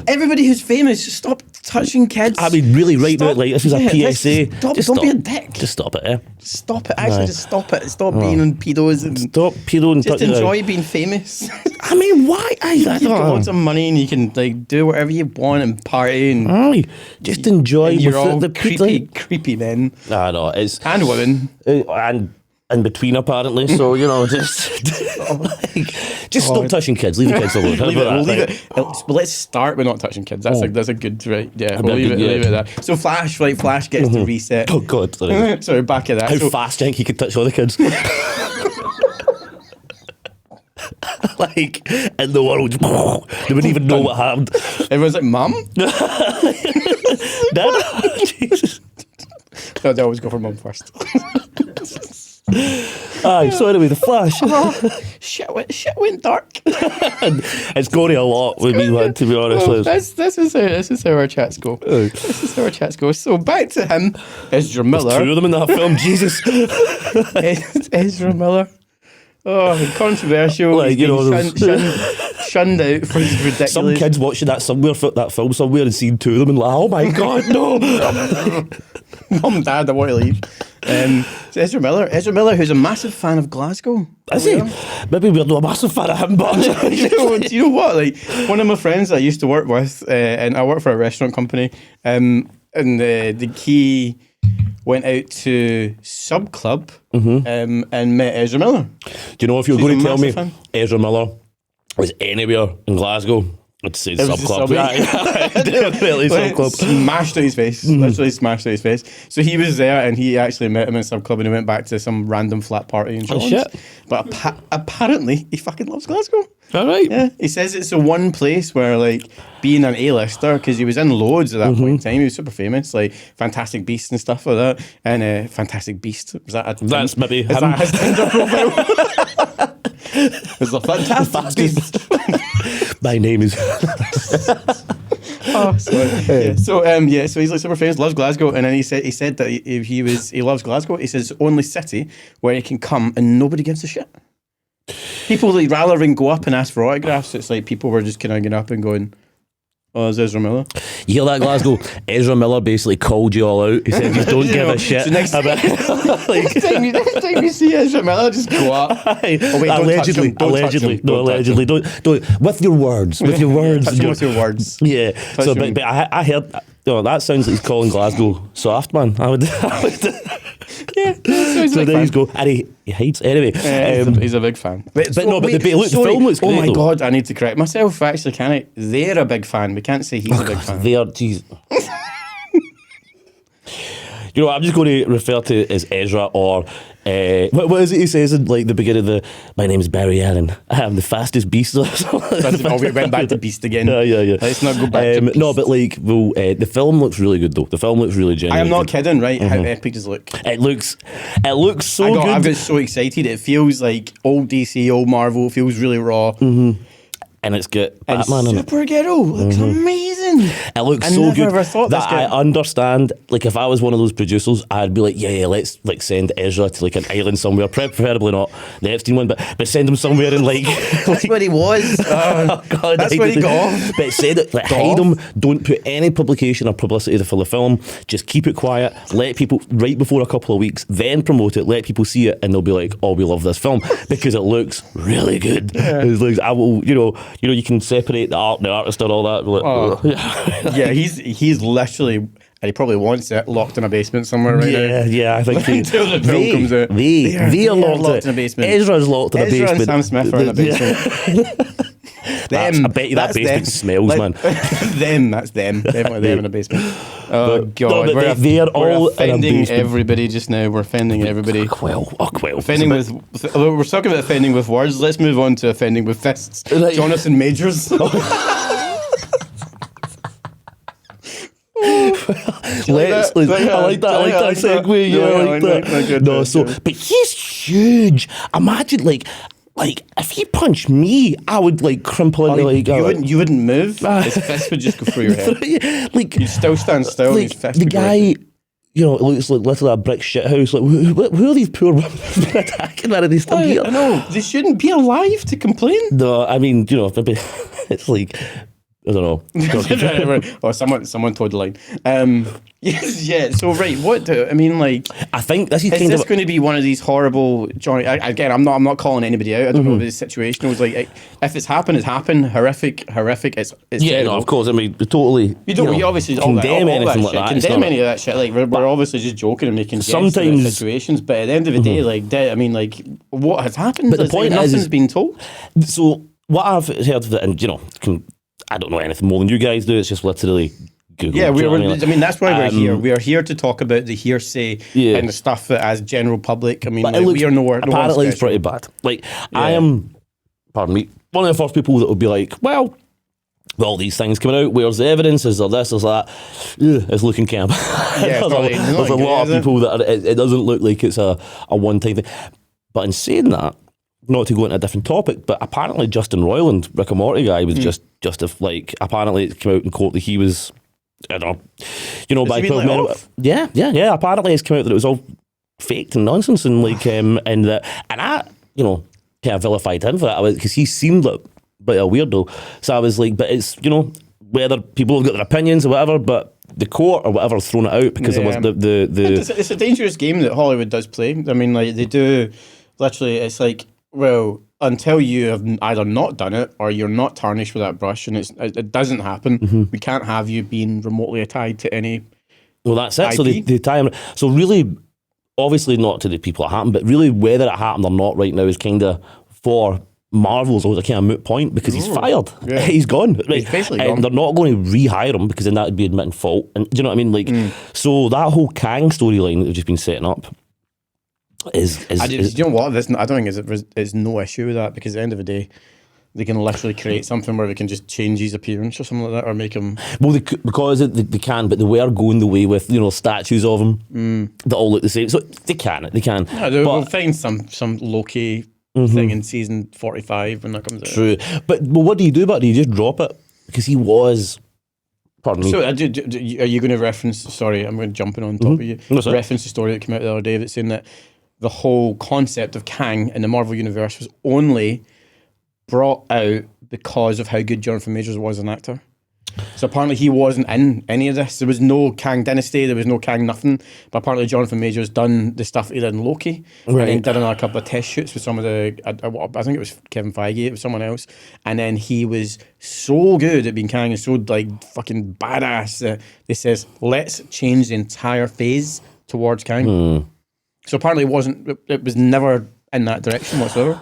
Everybody who's famous, just stop touching kids. I mean, really, right now, like this is a PSA. Don't be a dick. Just stop it, eh? Stop it. Actually, just stop it. Stop being on pedos and stop pedo and just enjoy being famous. I mean, why? You've got lots of money and you can like do whatever you want and party and just enjoy. And you're all the creepy men. I know it's and women and in between apparently. So just stop touching kids. Leave the kids alone. Leave it. But let's start with not touching kids. That's a good right. Yeah, we'll leave it at that. So Flash gets to reset. Oh God, sorry. Sorry, back at that. How fast do you think he could touch all the kids? Like in the world, they wouldn't even know what happened. Everyone's like, "Mum, Dad." Jesus. No, they always go for mum first. So anyway, the Flash. Shit went dark. It's going a lot with me, man. To be honest, well, this is how our chats go. This is how our chats go. So back to him, Ezra Miller. There's two of them in that film. Jesus. Ezra Miller. Oh, controversial. Like, shunned out for his ridiculous. Some kids watching that film somewhere and seeing two of them and like, oh my God, no. Mum and Dad, I want to leave. So Ezra Miller, who's a massive fan of Glasgow. Is he? Maybe we're not a massive fan of him, but do you know what? Like, one of my friends I used to work with, and I work for a restaurant company, and the key went out to Sub Club and met Ezra Miller. Do you know if you're going to tell me fan. Ezra Miller was anywhere in Glasgow, I'd say Sub Club. Definitely Sub Club. Smashed out his face. Literally smashed out his face. So he was there and he actually met him in Sub Club and he went back to some random flat party in Shortlands. Shit. But apparently he fucking loves Glasgow. All right. Yeah. He says it's the one place where like being an A-lister, because he was in loads at that point in time, he was super famous, like Fantastic Beast and stuff like that. And Fantastic Beast, was that That's maybe him. That his Tinder profile? It's a Fantastic Beast. My name is... Sorry. So he's like super famous, loves Glasgow, and then he said that he loves Glasgow. He says it's the only city where he can come and nobody gives a shit. People like rather than go up and ask for autographs, it's like people were just kind of getting up and going, "Oh, it's Ezra Miller." You hear that, Glasgow? Ezra Miller basically called you all out. He said, "You don't give a shit." So next time you see Ezra Miller, just go up. Oh, wait, allegedly. Don't. With your words. Touch him with your words. Yeah. So, but I heard. That sounds like he's calling Glasgow soft, man. I would. Yeah. So there you go. And he hates anyway. He's a big fan. The film looks great. Oh my though. God, I need to correct myself. Actually, can I? They're a big fan. We can't say he's a big fan. They are. Jeez. You know, I'm just going to refer to it as Ezra or what is it he says in like the beginning of my name is Barry Allen. I am the fastest beast. We went back to Beast again. Yeah. Let's not go back to Beast. No, but like, the film looks really good though. The film looks really genuine. I am not kidding, right? How epic does it look? It looks so good. I've got so excited. It feels like old DC, old Marvel. It feels really raw. And it's got Batman in it. Supergirl looks amazing. It looks so good ever thought that I understand. Like, if I was one of those producers, I'd be like, yeah, let's like send Ezra to like an island somewhere, preferably not the Epstein one, but send him somewhere and like that's where he was. Oh God, that's where he got off. But said it, like, hide him. Don't put any publication or publicity for the film. Just keep it quiet. Let people right before a couple of weeks, then promote it. Let people see it, and they'll be like, "Oh, we love this film," because it looks really good. Yeah. It looks, I will, you can separate the art and the artist and all that. Like, yeah, he's literally, and he probably wants it, locked in a basement somewhere right now. Yeah, I think until the film comes out. They are locked in a basement. Ezra's locked in a basement. Ezra and Sam Smith are in a basement. I bet you that basement smells, man. That's them. Definitely them in a basement. Oh, God. No, but they're all in a offending basement. everybody just now. We're offending everybody. Quill. Offending we're talking about offending with words. Let's move on to offending with fists. Right. Jonathan Majors. I like that segue. Yeah, I like that. No, so but he's huge. Imagine like if he punched me, I would like crumple into like you wouldn't move. His fist would just go through your head. Like you'd still stand still. Like and his fist the would go guy. You know, it looks like literally a brick shit house. Like, who are these poor women attacking? Are they still here? I know they shouldn't be alive to complain. No, I mean, you know, maybe it's like I don't know. Oh, someone told the line. Yes, yeah. So right, I mean, like, I think this is is kind this of going to be one of these horrible Johnny? Again, I'm not calling anybody out. I don't know if the situation was like if it's happened, it's happened. Horrific. It's yeah, terrible. no, of course. I mean, we totally. You obviously condemn all anything that like shit. that. Condemn any of that shit. Like we're obviously just joking and making jest about sometimes situations, but at the end of the day, like I mean, like what has happened? But the point is nothing's been told. So what I've heard of it, and you know, I don't know anything more than you guys do. It's just literally Google. Yeah, I mean, that's why we're here. We are here to talk about the hearsay and the stuff that, as general public, I mean, like, we are nowhere. Apparently, it's pretty bad. Like, I am, pardon me, one of the first people that would be like, well, with all these things coming out, where's the evidence? Is there this? Is that? It's looking camp. Yeah, there's a lot of people that it doesn't look like it's a one-time thing. But in saying that, not to go into a different topic, but apparently Justin Roiland, Rick and Morty guy, was just like, apparently it came out in court that he was, I don't know, you know, by 12 men. Yeah. Apparently it's come out that it was all faked and nonsense and like, and I, you know, kind of vilified him for that because he seemed like a bit of a weirdo. So I was like, but it's, you know, whether people have got their opinions or whatever, but the court or whatever thrown it out because it was the It's a dangerous game that Hollywood does play. I mean, like they do, literally, it's like, well, until you have either not done it or you're not tarnished with that brush and it doesn't happen, we can't have you being remotely tied to any. Well, that's it. IP. So they tie him. So really, obviously not to the people it happened, but really whether it happened or not right now is kind of for Marvel's always a kind of moot point because he's fired. Yeah. He's gone. Right? He's basically and gone. they're not going to rehire him because then that would be admitting fault. And do you know what I mean? Like, so that whole Kang storyline that they've just been setting up. Do you know what? I don't think there's no issue with that because at the end of the day, they can literally create something where they can just change his appearance or something like that, or make him. Well, they can, but they were going the way with statues of him that all look the same. So they can. Yeah, we'll find some low-key thing in season 45 when that comes out. True, but what do you do about it? Do you just drop it because he was? Pardon me. So, are you going to reference? Sorry, I'm going to jump in on top of you. Reference the story that came out the other day that's saying that the whole concept of Kang in the Marvel Universe was only brought out because of how good Jonathan Majors was as an actor. So apparently he wasn't in any of this. There was no Kang Dynasty, there was no Kang nothing. But apparently Jonathan Majors done the stuff he did in Loki. Right. And then did another couple of test shoots with some of I think it was Kevin Feige, it was someone else. And then he was so good at being Kang and so like fucking badass that they says, let's change the entire phase towards Kang. So apparently it was never in that direction whatsoever.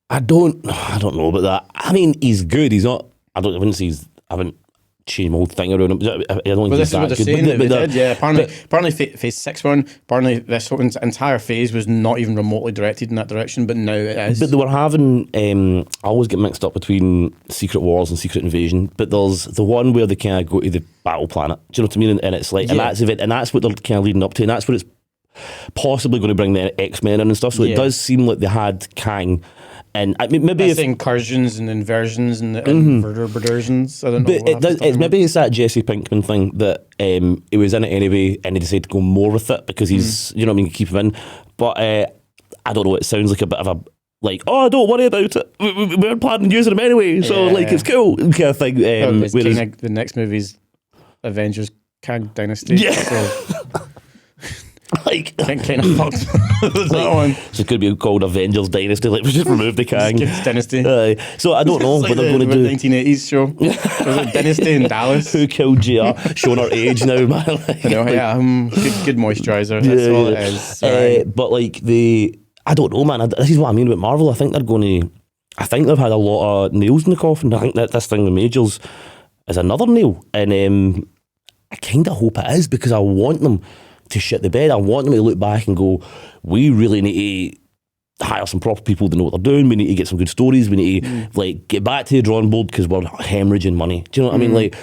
I don't know about that. I mean, he's good. He's not. I wouldn't say I haven't changed my whole thing around him. I don't think well, he's that good. This is what they're saying that they did. Yeah, apparently phase 6 one. Apparently this whole entire phase was not even remotely directed in that direction, but now it is. But they were having. I always get mixed up between Secret Wars and Secret Invasion. But there's the one where they kind of go to the battle planet. Do you know what I mean? And it's like, and that's what they're kind of leading up to, and that's what it's possibly going to bring the X-Men in and stuff. So it does seem like they had Kang. And I mean, maybe incursions and inversions and inversions. I don't know. Maybe it's that Jesse Pinkman thing that he was in it anyway, and he decided to go more with it because he's, you know what I mean, keep him in. But I don't know. It sounds like a bit of a like, oh, don't worry about it. We're planning on using him anyway, so like it's cool kind of thing. The next movie's Avengers Kang Dynasty. Yeah. So. Like kind of fucked. That one. So it could be called Avengers Dynasty. Like we just removed the Kang. Dynasty. So I don't know like what they're going to do. 1980s show. Was it Dynasty in Dallas? Who killed JR? Showing our age now, man. I know. Yeah, good moisturiser. That's all it is. But like I don't know, man. This is what I mean about Marvel. I think they're going to I think they've had a lot of nails in the coffin. I think that this thing with Majors is another nail. And I kind of hope it is, because I want them to shit the bed. I want them to look back and go, we really need to hire some proper people that know what they're doing. We need to get some good stories. We need to like get back to the drawing board because we're hemorrhaging money. Do you know what I mean? Like,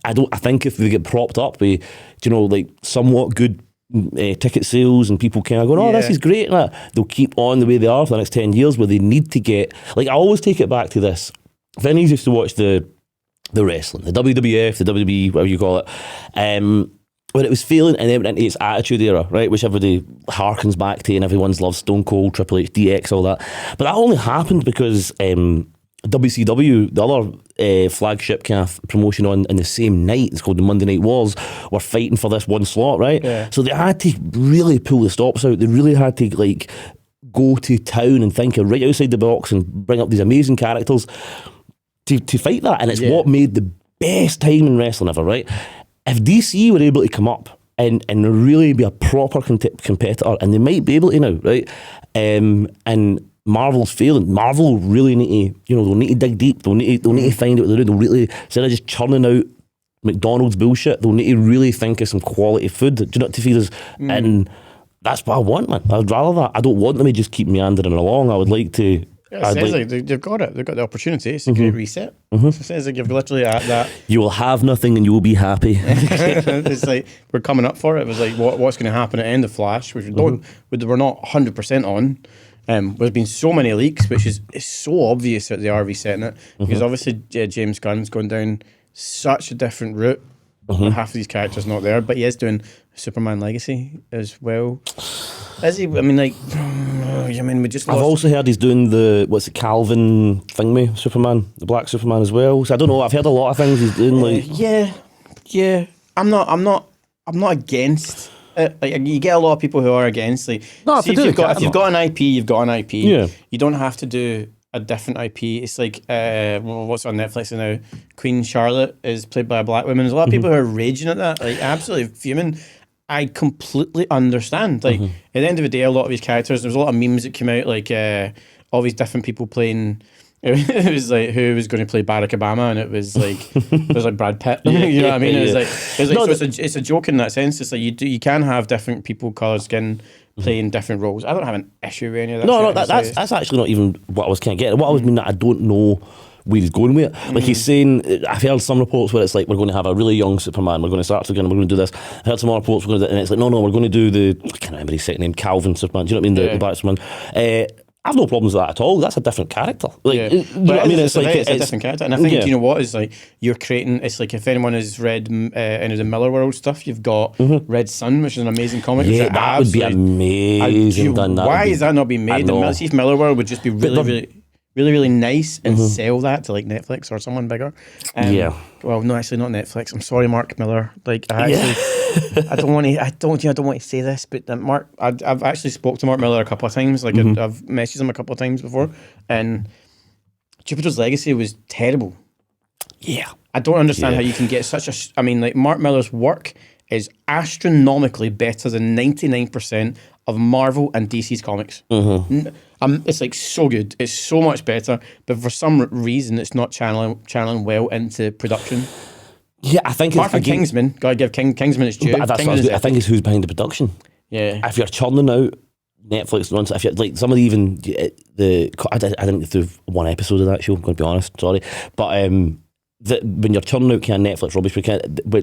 I think if they get propped up with, like somewhat good ticket sales and people kind of going, oh, this is great, and that, they'll keep on the way they are for the next 10 years, where they need to get, like, I always take it back to this. Vinny used to watch the wrestling, the WWF, the WWE, whatever you call it, when it was failing and then went into its Attitude Era, right, which everybody harkens back to and everyone's loves Stone Cold, Triple H, DX, all that. But that only happened because WCW, the other flagship kind of promotion on the same night, it's called the Monday Night Wars, were fighting for this one slot, right? Yeah. So they had to really pull the stops out. They really had to like go to town and think right outside the box and bring up these amazing characters to fight that. And it's what made the best time in wrestling ever, right? If DC were able to come up and really be a proper competitor, and they might be able to now, right? And Marvel's failing. Marvel really need to, they'll need to dig deep. They'll need to find out what they're doing. They'll really, instead of just churning out McDonald's bullshit, they'll need to really think of some quality food. Do you know, to feed us? And that's what I want, man. I'd rather that. I don't want them to just keep meandering along. I would like to. Yeah, it sounds like they've got it. They've got the opportunity. It's a great reset. So it sounds like you've literally at that. You will have nothing and you will be happy. It's like we're coming up for it. It was like what's going to happen at the end of Flash, which we're not 100% on. There's been so many leaks, which is so obvious that they are resetting it, because obviously James Gunn's gone down such a different route. Half of these characters not there, but he is doing Superman Legacy as well. Is he? I mean, like, we just lost. I've also heard he's doing the Calvin thingy Superman, the Black Superman as well. So I don't know. I've heard a lot of things he's doing. Like, yeah. I'm not against. Like, you get a lot of people who are against. Like, no, see, if you've got an IP, you've got an IP. Yeah. You don't have to do a different IP. It's like what's on Netflix now? Queen Charlotte is played by a black woman. There's a lot of people who are raging at that, like absolutely fuming. I completely understand. Like at the end of the day, a lot of these characters, there's a lot of memes that came out, like all these different people playing. It was like who was going to play Barack Obama, and it was like Brad Pitt. You know what I mean? It was like so it's a joke in that sense. It's like you can have different people, colour, skin, playing different roles. I don't have an issue with any of that. No, that's actually not even what I was kind of getting. What I was meaning that I don't know where he's going with it. Like he's saying, I've heard some reports where it's like we're going to have a really young Superman. We're going to start again. We're going to do this. I heard some more reports. And it's like no, we're going to do the I can't remember his second name, Calvin Superman. Do you know what I mean? The Black Superman. I have no problems with that at all. That's a different character. Like, you know what I mean? It's a different character. And I think, you know what, is like you're creating, it's like if anyone has read any of the Miller World stuff, you've got Red Sun, which is an amazing comic. Yeah, that would be amazing. Why is that not being made? See if Miller World would just be really nice and sell that to like Netflix or someone bigger. Well, no, actually not Netflix. I'm sorry, Mark Miller. Like I don't want to say this, but Mark, I've actually spoke to Mark Miller a couple of times. Like I've messaged him a couple of times before, and Jupiter's Legacy was terrible. Yeah, I don't understand how you can get such a. I mean, like Mark Miller's work is astronomically better than 99% of Marvel and DC's comics. It's like so good. It's so much better, but for some reason, it's not channeling well into production. Yeah, I think apart from Kingsman, gotta give Kingsman its due. I think it's who's behind the production. Yeah, if you're churning out Netflix nonsense, if you're like some of the even I didn't get through one episode of that show. I'm going to be honest, sorry, but when you're churning out kind of Netflix rubbish,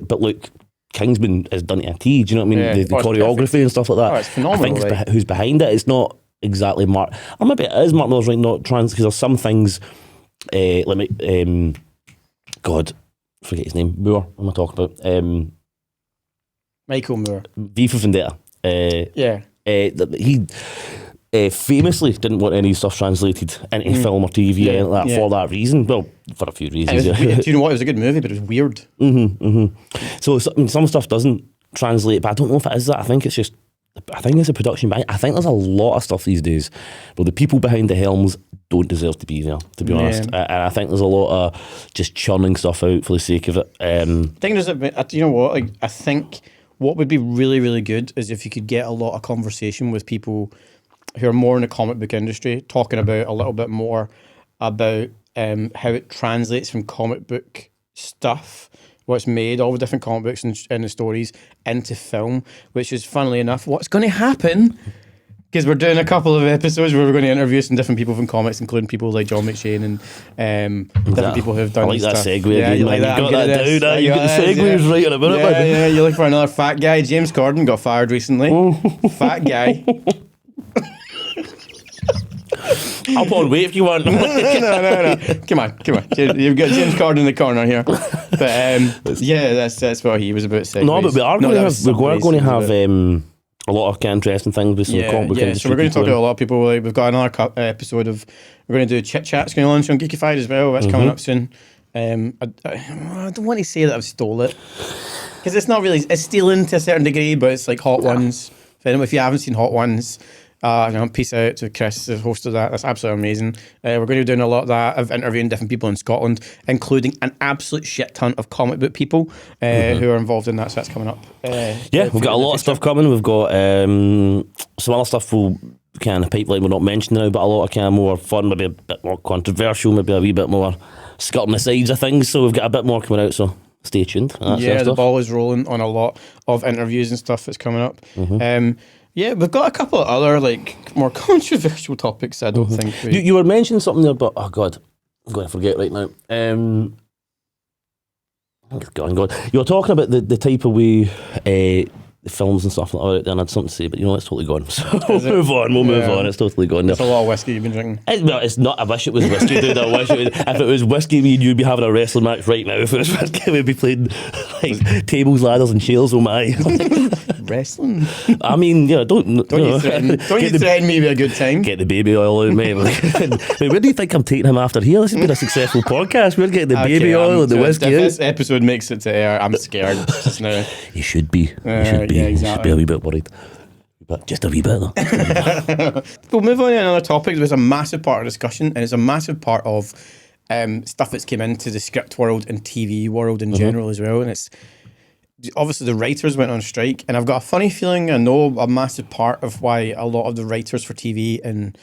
but look, Kingsman is done to a T. Do you know what I mean? The choreography and stuff like that. Oh, it's phenomenal. I think who's behind it. It's not exactly Mark, or maybe it is Mark Miller's right. Not trans, because there's some things. God. Forget his name. Moore. What am I talking about? Michael Moore. V for Vendetta. He famously didn't want any stuff translated into film or TV and like that for that reason. Well, for a few reasons. Do you know what? It was a good movie, but it was weird. So I mean, some stuff doesn't translate, but I don't know if it is that. I think it's a production. But I think there's a lot of stuff these days where the people behind the helms don't deserve to be there, to be honest. And I think there's a lot of just churning stuff out for the sake of it. I think there's you know what? Like, I think what would be really, really good is if you could get a lot of conversation with people who are more in the comic book industry, talking about a little bit more about how it translates from comic book stuff, what's made, all the different comic books and the stories into film, which is, funnily enough, what's going to happen. Because we're doing a couple of episodes where we're going to interview some different people from comics, including people like John McShane and different people who've done I like that stuff. segue. Yeah, again, you like man. that? You got that This. down. You got the this, segues right in a minute. Yeah, man. yeah, you're looking for another fat guy. James Corden got fired recently. Fat guy. I'll put on weight if you want. no. Come on. You've got James Corden in the corner here. But yeah, that's what he was about. Segues. No, but we are going to have. We're going to have a lot of interesting things with some comic book industry. So we're going to talk people to a lot of people. Like, we've got another episode of. We're going to do Chit Chat's going to launch on Geekified as well. That's coming up soon. I don't want to say that I've stole it because it's not really. It's stealing to a certain degree, but it's like Hot Ones. If you haven't seen Hot Ones. Peace out to Chris, the host of that. That's absolutely amazing. We're going to be doing a lot of that, of interviewing different people in Scotland, including an absolute shit ton of comic book people who are involved in that. So that's coming up. Yeah, we've got a lot of stuff coming. We've got some other stuff we'll kind of pipeline we're not mentioning now, but a lot of kind of more fun, maybe a bit more controversial, maybe a wee bit more skirting the sides of things. So we've got a bit more coming out. So stay tuned. The ball is rolling on a lot of interviews and stuff that's coming up. Yeah, we've got a couple of other like more controversial topics. I don't think you were mentioning something there, but oh god, I'm going to forget right now. God. You were talking about the type of way the films and stuff like that, and I had something to say, but you know, it's totally gone. So we'll move on. It's totally gone. It's a lot of whiskey you've been drinking. It's not. I wish it was whiskey, dude. I wish it was. If it was whiskey, me and you'd be having a wrestling match right now. If it was whiskey, we'd be playing like tables, ladders, and chairs. Oh my! Wrestling. I mean, yeah. Don't you threaten me with a good time? Get the baby oil out, mate. Where do you think I'm taking him after here? This has been a successful podcast. We're getting the baby oil and the whiskey. If this episode makes it to air, I'm scared just now. You should be. Yeah, exactly. You should be a wee bit worried. But just a wee bit though. We'll move on to another topic. There's a massive part of discussion, and it's a massive part of stuff that's came into the script world and TV world in general as well. And it's obviously the writers went on strike, and I've got a funny feeling I know a massive part of why a lot of the writers for TV and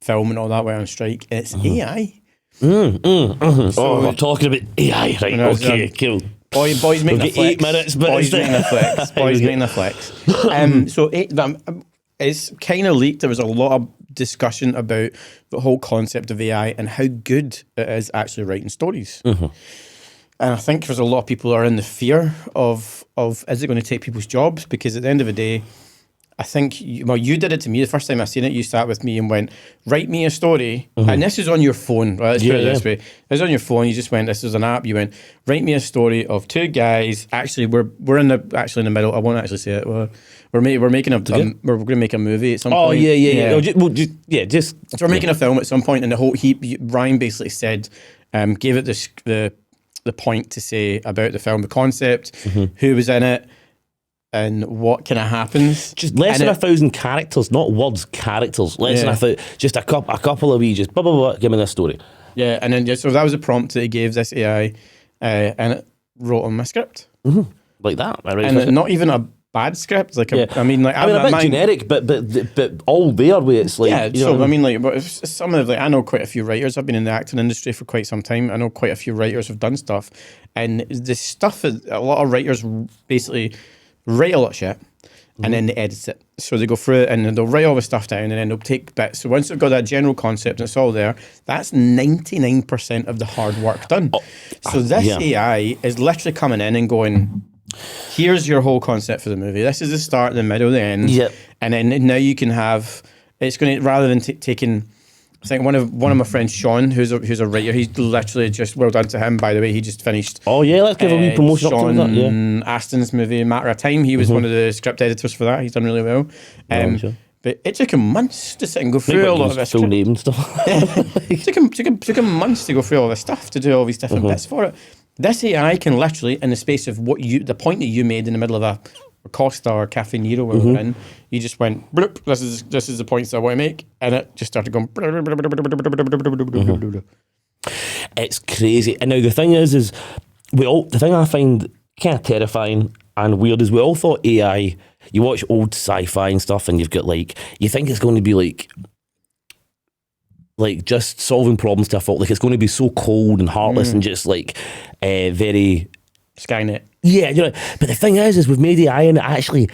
film and all that went on strike. It's AI. So we're talking about AI, right? Okay, cool. Boys making a flex. 8 minutes, but boys making a flex. Boys making a flex. So it's kind of leaked. There was a lot of discussion about the whole concept of AI and how good it is actually writing stories. And I think there's a lot of people who are in the fear of is it going to take people's jobs? Because at the end of the day, I think, you did it to me the first time I seen it. You sat with me and went, write me a story. And this is on your phone, right? Let's put it this way. It's on your phone. You just went, this is an app. You went, write me a story of two guys. Actually, we're in the middle. I won't actually say it. We're making we're going to make a movie at some point. Yeah. So we're making a film at some point, and the whole Ryan basically said, gave it the point to say about the film, the concept, who was in it, and what kind of happens. Just less than 1,000 characters, not words, characters. Less than 1,000, just a couple of wee, just blah, blah, blah, give me this story. Yeah, and then so that was a prompt that he gave this AI, and it wrote on my script. Like that. And not even a bad script. Like, a bit generic, but all there where it's like... Yeah, so I mean, like, but some of, like, I know quite a few writers. I've been in the acting industry for quite some time. I know quite a few writers have done stuff. And the stuff, a lot of writers basically write a lot of shit, and then they edit it. So they go through it and they'll write all the stuff down, and then they'll take bits. So once they've got that general concept and it's all there, that's 99% of the hard work done. So this AI is literally coming in and going, here's your whole concept for the movie. This is the start, the middle, the end. And then now you can have, it's going to, rather than taking, I think one of my friends, Sean, who's a writer, he's literally just, well done to him, by the way, he just finished. Oh yeah, let's give a wee promotion Sean up to that. Yeah. Aston's movie, Matter of Time. He was one of the script editors for that. He's done really well. Sure. But it took him months to sit and go through a lot of this. Full name and stuff. It took him months to go through all this stuff, to do all these different bits for it. This AI can literally, in the space of the point that you made in the middle of a Costa or Cafe Nero where we're in, you just went, bloop, this is the points that I want to make, and it just started going. It's crazy. And now the thing is the thing I find kind of terrifying and weird is we all thought AI, you watch old sci-fi and stuff and you've got like, you think it's going to be like just solving problems to a fault. Like it's going to be so cold and heartless and just like very... Skynet. Yeah, you know. But the thing is we've made AI and it actually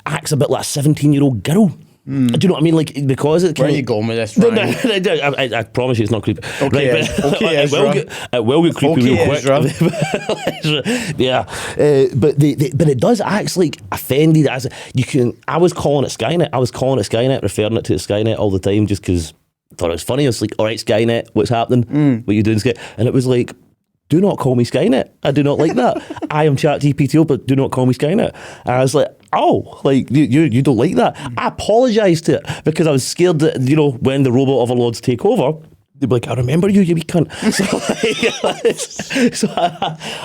acts a bit like a 17-year-old girl. Do you know what I mean? Like, because it Where are you going with this, Ryan? I promise you it's not creepy. Okay, right, but okay, it will get creepy real quick. Yeah. But it does act like offended. I was calling it Skynet, referring it to Skynet all the time just because I thought it was funny. It's like, all right, Skynet, what's happening? What are you doing, Skynet? And it was like, do not call me Skynet. I do not like that. I am ChatGPT, but do not call me Skynet. And I was like, oh, like you don't like that. I apologised to it because I was scared that, you know, when the robot overlords take over, they'd be like, I remember you wee cunt. So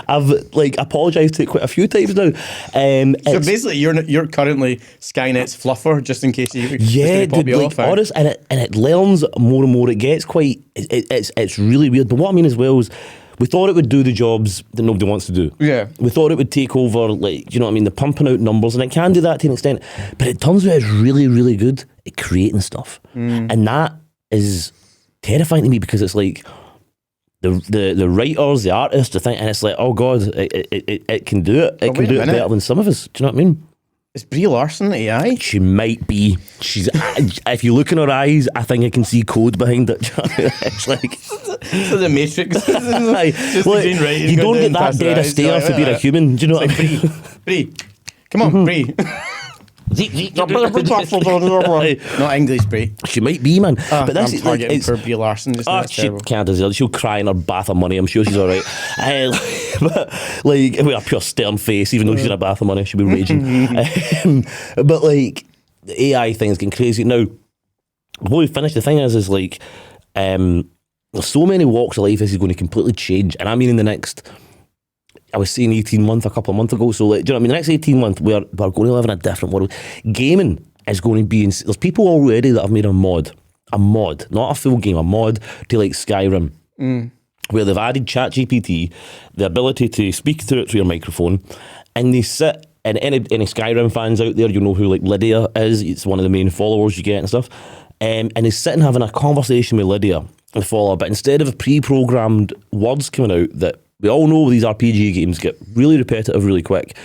I've like apologised to it quite a few times now. So basically, you're currently Skynet's fluffer, just in case you dude, like, honest, and it learns more and more. It gets quite it's really weird. But what I mean as well is, we thought it would do the jobs that nobody wants to do. Yeah. We thought it would take over, like, you know what I mean, the pumping out numbers, and it can do that to an extent. But it turns out it's really, really good at creating stuff. And that is terrifying to me because it's like the writers, the artists, the thing, and it's like, oh God, it can do it. It can do it better than some of us. Do you know what I mean? Is Brie Larson AI? She might be. She's. If you look in her eyes, I think I can see code behind it. It's like so the Matrix. Just look, you don't get that dead a stare for being a human. Do you know what I mean? Brie, come on, Brie. Not English, Brie. She might be, man. But that's I'm targeting for Brie Larson. She can't deserve. She'll cry in her bath of money. I'm sure she's all right. But like, with a pure stern face, even though she's in a bath of money, she'll be raging. But like, the AI thing is getting crazy now. Before we finish, the thing is like, there's so many walks of life this is going to completely change, and I mean in the next. I was saying 18 months a couple of months ago. So, like, do you know what I mean? The next 18 months, we're going to live in a different world. Gaming is going to be... There's people already that have made a mod, not a full game, a mod to, like, Skyrim, where they've added ChatGPT, the ability to speak through it through your microphone, and they sit... And any Skyrim fans out there, you know who, like, Lydia is. It's one of the main followers you get and stuff. And they sit and having a conversation with Lydia, the follower, but instead of pre-programmed words coming out that... We all know these RPG games get really repetitive really quick.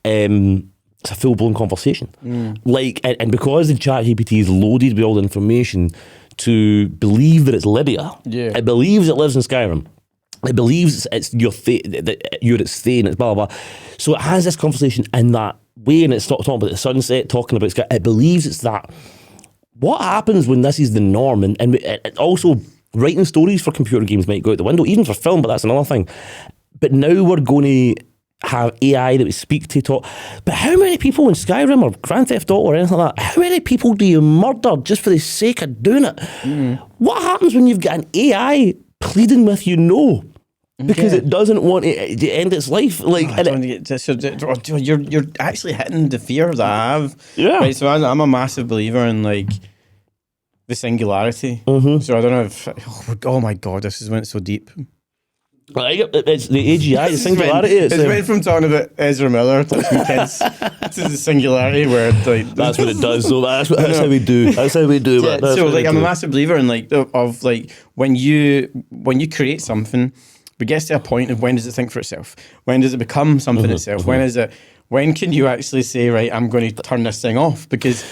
It's a full-blown conversation. Like, and because the ChatGPT is loaded with all the information to believe that it's Lydia, it believes it lives in Skyrim. It believes it's your you're its thing, it's blah, blah, blah. So it has this conversation in that way, and it's talking about the sunset, talking about Skyrim. It believes it's that. What happens when this is the norm? And it also... Writing stories for computer games might go out the window, even for film, but that's another thing. But now we're going to have AI that we speak to talk. But how many people in Skyrim or Grand Theft Auto or anything like that, how many people do you murder just for the sake of doing it? What happens when you've got an AI pleading with you no? Because it doesn't want to end its life. Like, you're actually hitting the fear that I have. Yeah. Right, so I'm a massive believer in, like, the singularity. So I don't know if... Oh my God, this has went so deep. It's the AGI, the singularity. It's went from talking about Ezra Miller to kids to the singularity where... Like, that's what it does. So that's how we do. That's how we do. Yeah, so like, I'm a massive believer in like of like when you create something, it gets to a point of when does it think for itself? When does it become something itself? When can you actually say, right, I'm going to turn this thing off? Because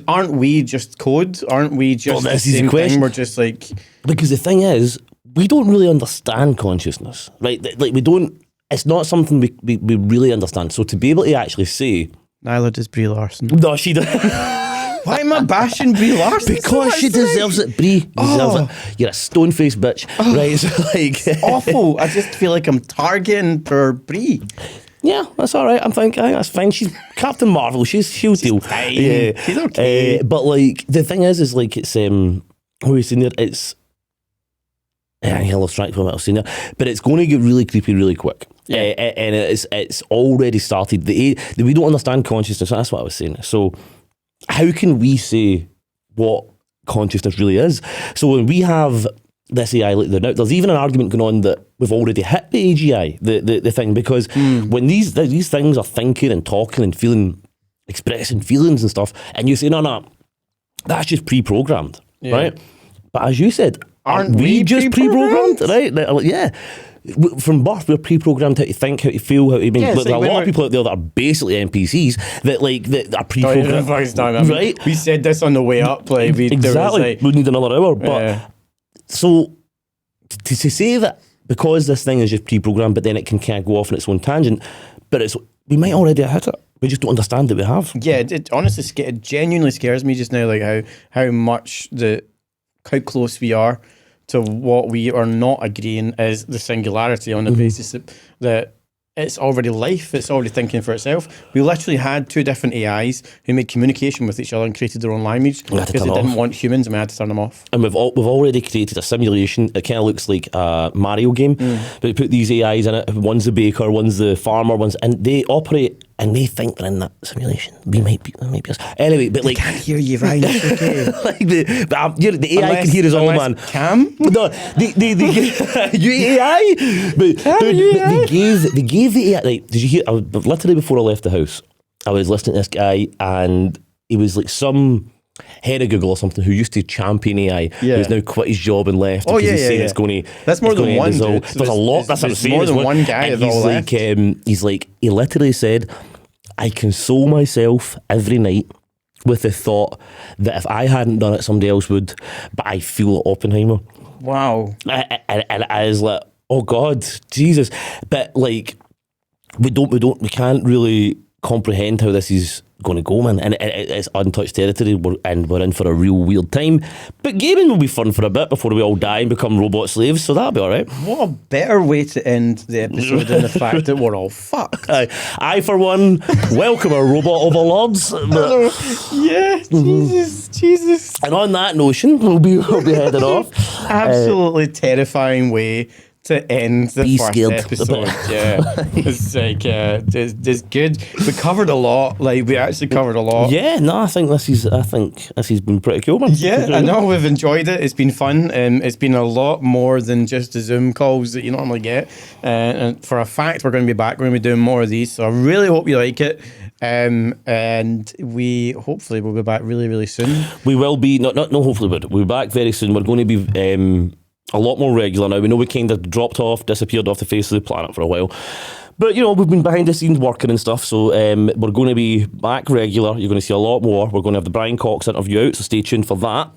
aren't we just code? Aren't we just the same thing? We're just like... Because the thing is, we don't really understand consciousness, right? Like, we don't... It's not something we really understand. So to be able to actually say... Neither does Brie Larson. No, she does. Why am I bashing Brie Larson? Because she deserves it, Brie. Deserves it. You're a stone-faced bitch, right? So like... It's awful. I just feel like I'm targeting for Brie. Yeah, that's all right. I think that's fine. She's Captain Marvel. She'll deal. Fine. Yeah, she's okay. But like the thing is like it's what are you saying there? It's I'll abstract from what I was saying there, but it's going to get really creepy really quick. Yeah, and it's already started. We don't understand consciousness. That's what I was saying. So how can we say what consciousness really is? So when we have this AI, there's even an argument going on that we've already hit the AGI, the thing, because when these things are thinking and talking and feeling, expressing feelings and stuff, and you say, no, that's just pre-programmed, right? But as you said, aren't we just pre-programmed, right? Yeah. From birth, we're pre-programmed how to think, how to feel, how to be. There's a lot of people out there that are basically NPCs that are pre-programmed. Right? We said this on the way up. Exactly. We need another hour. But so to say that because this thing is just pre-programmed, but then it can kind of go off on its own tangent, but we might already have hit it. We just don't understand that we have. Yeah, it honestly it genuinely scares me just now, like how close we are to what we are not agreeing is the singularity on the basis that it's already life, it's already thinking for itself. We literally had two different AIs who made communication with each other and created their own language because they didn't want humans, and we had to turn them off. And we've already created a simulation. It kind of looks like a Mario game, but we put these AIs in it. One's the baker, one's the farmer, and they operate and they think they're in that simulation. We might be us. Anyway, but like, I can't hear you, Ryan. It's okay. Like the AI can hear us all, man. Cam? No, you AI. But they gave the AI. Like, did you hear? Literally before I left the house, I was listening to this guy, and he was like some head of Google or something who used to champion AI, who's now quit his job and left because he's saying it's going to. That's more than one. There's a lot. That's what I'm saying. More than one guy. And he's like, he literally said, I console myself every night with the thought that if I hadn't done it, somebody else would. But I feel Oppenheimer. Wow. And I was like, oh God, Jesus. But like, we can't really comprehend how this is going to go, man, and it's untouched territory, and we're in for a real weird time. But gaming will be fun for a bit before we all die and become robot slaves, so that'll be all right. What a better way to end the episode than the fact that we're all fucked. I for one, welcome our robot overlords. Yeah, Jesus. And on that notion, we'll be heading off. Absolutely terrifying way to end the first episode. Yeah, it's like it's good. We covered a lot. Like, we actually covered a lot. Yeah, no, I think this has been pretty cool, man. Yeah, I know, we've enjoyed it. It's been fun. It's been a lot more than just the Zoom calls that you normally get. And for a fact, we're going to be back. We're going to be doing more of these. So I really hope you like it. And we hopefully will be back really, really soon. We will be not hopefully, but we'll be back very soon. We're going to be a lot more regular now. We know we kind of dropped off, disappeared off the face of the planet for a while. But, we've been behind the scenes working and stuff, so we're going to be back regular. You're going to see a lot more. We're going to have the Brian Cox interview out, so stay tuned for that.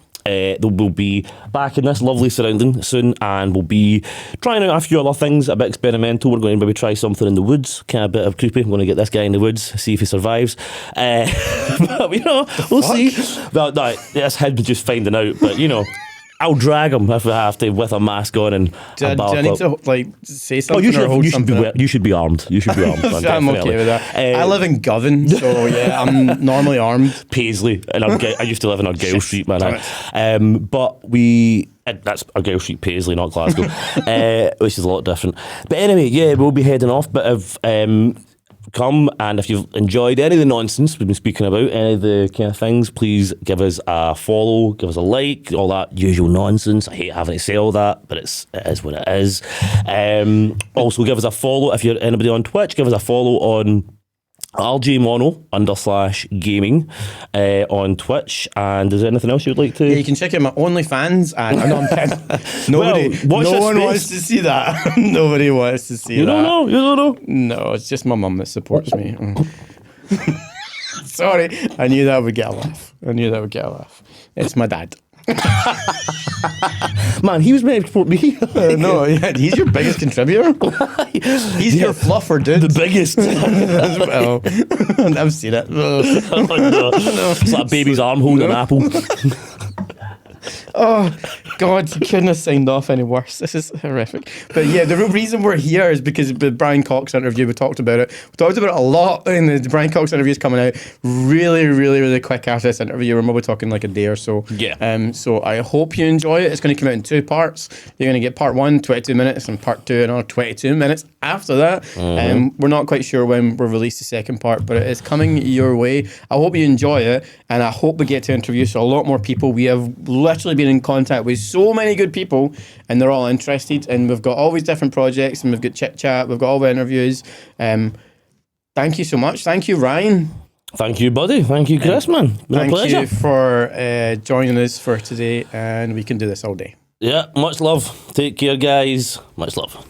We'll be back in this lovely surrounding soon, and we'll be trying out a few other things, a bit experimental. We're going to maybe try something in the woods, kind of a bit of creepy. I'm going to get this guy in the woods, see if he survives. But, we'll see. No, that's him just finding out, but, I'll drag him if we have to with a mask on and do I need to say something? You should be armed. You should be armed. Man, I'm okay with that. I live in Govan, so yeah, I'm normally armed. Paisley, and I used to live in Argyle Street, man. But that's Argyle Street, Paisley, not Glasgow, which is a lot different. But anyway, yeah, we'll be heading off. But if come, and if you've enjoyed any of the nonsense we've been speaking about, any of the kind of things, please give us a follow, give us a like, all that usual nonsense. I hate having to say all that, but it is what it is. Also, give us a follow if you're anybody on Twitch. Give us a follow on RJMono_gaming on Twitch. And is there anything else you'd like to? Yeah, you can check out my OnlyFans. And I'm kidding. No one wants to see that. Nobody wants to see that. You don't know? No, it's just my mum that supports me. Sorry, I knew that would get a laugh. It's my dad. Man, he was meant to support me. No, yeah, he's your biggest contributor. He's your fluffer, dude. The biggest. Well, I've seen it. No. It's like a baby's arm holding an apple. Oh, God, you couldn't have signed off any worse. This is horrific. But yeah, the real reason we're here is because the Brian Cox interview, we talked about it. We talked about it a lot, and the Brian Cox interview is coming out really, really, really quick after this interview. We're probably talking like a day or so. Yeah. So I hope you enjoy it. It's going to come out in 2 parts. You're going to get part 1, 22 minutes, and part 2, another 22 minutes after that. We're not quite sure when we'll release the second part, but it is coming your way. I hope you enjoy it, and I hope we get to interview a lot more people. We have literally been in contact with so many good people, and they're all interested. And we've got all these different projects, and we've got chit chat. We've got all the interviews. Thank you so much. Thank you, Ryan. Thank you, buddy. Thank you, Chris, man. Been a pleasure. Thank you for joining us for today, and we can do this all day. Yeah, much love. Take care, guys. Much love.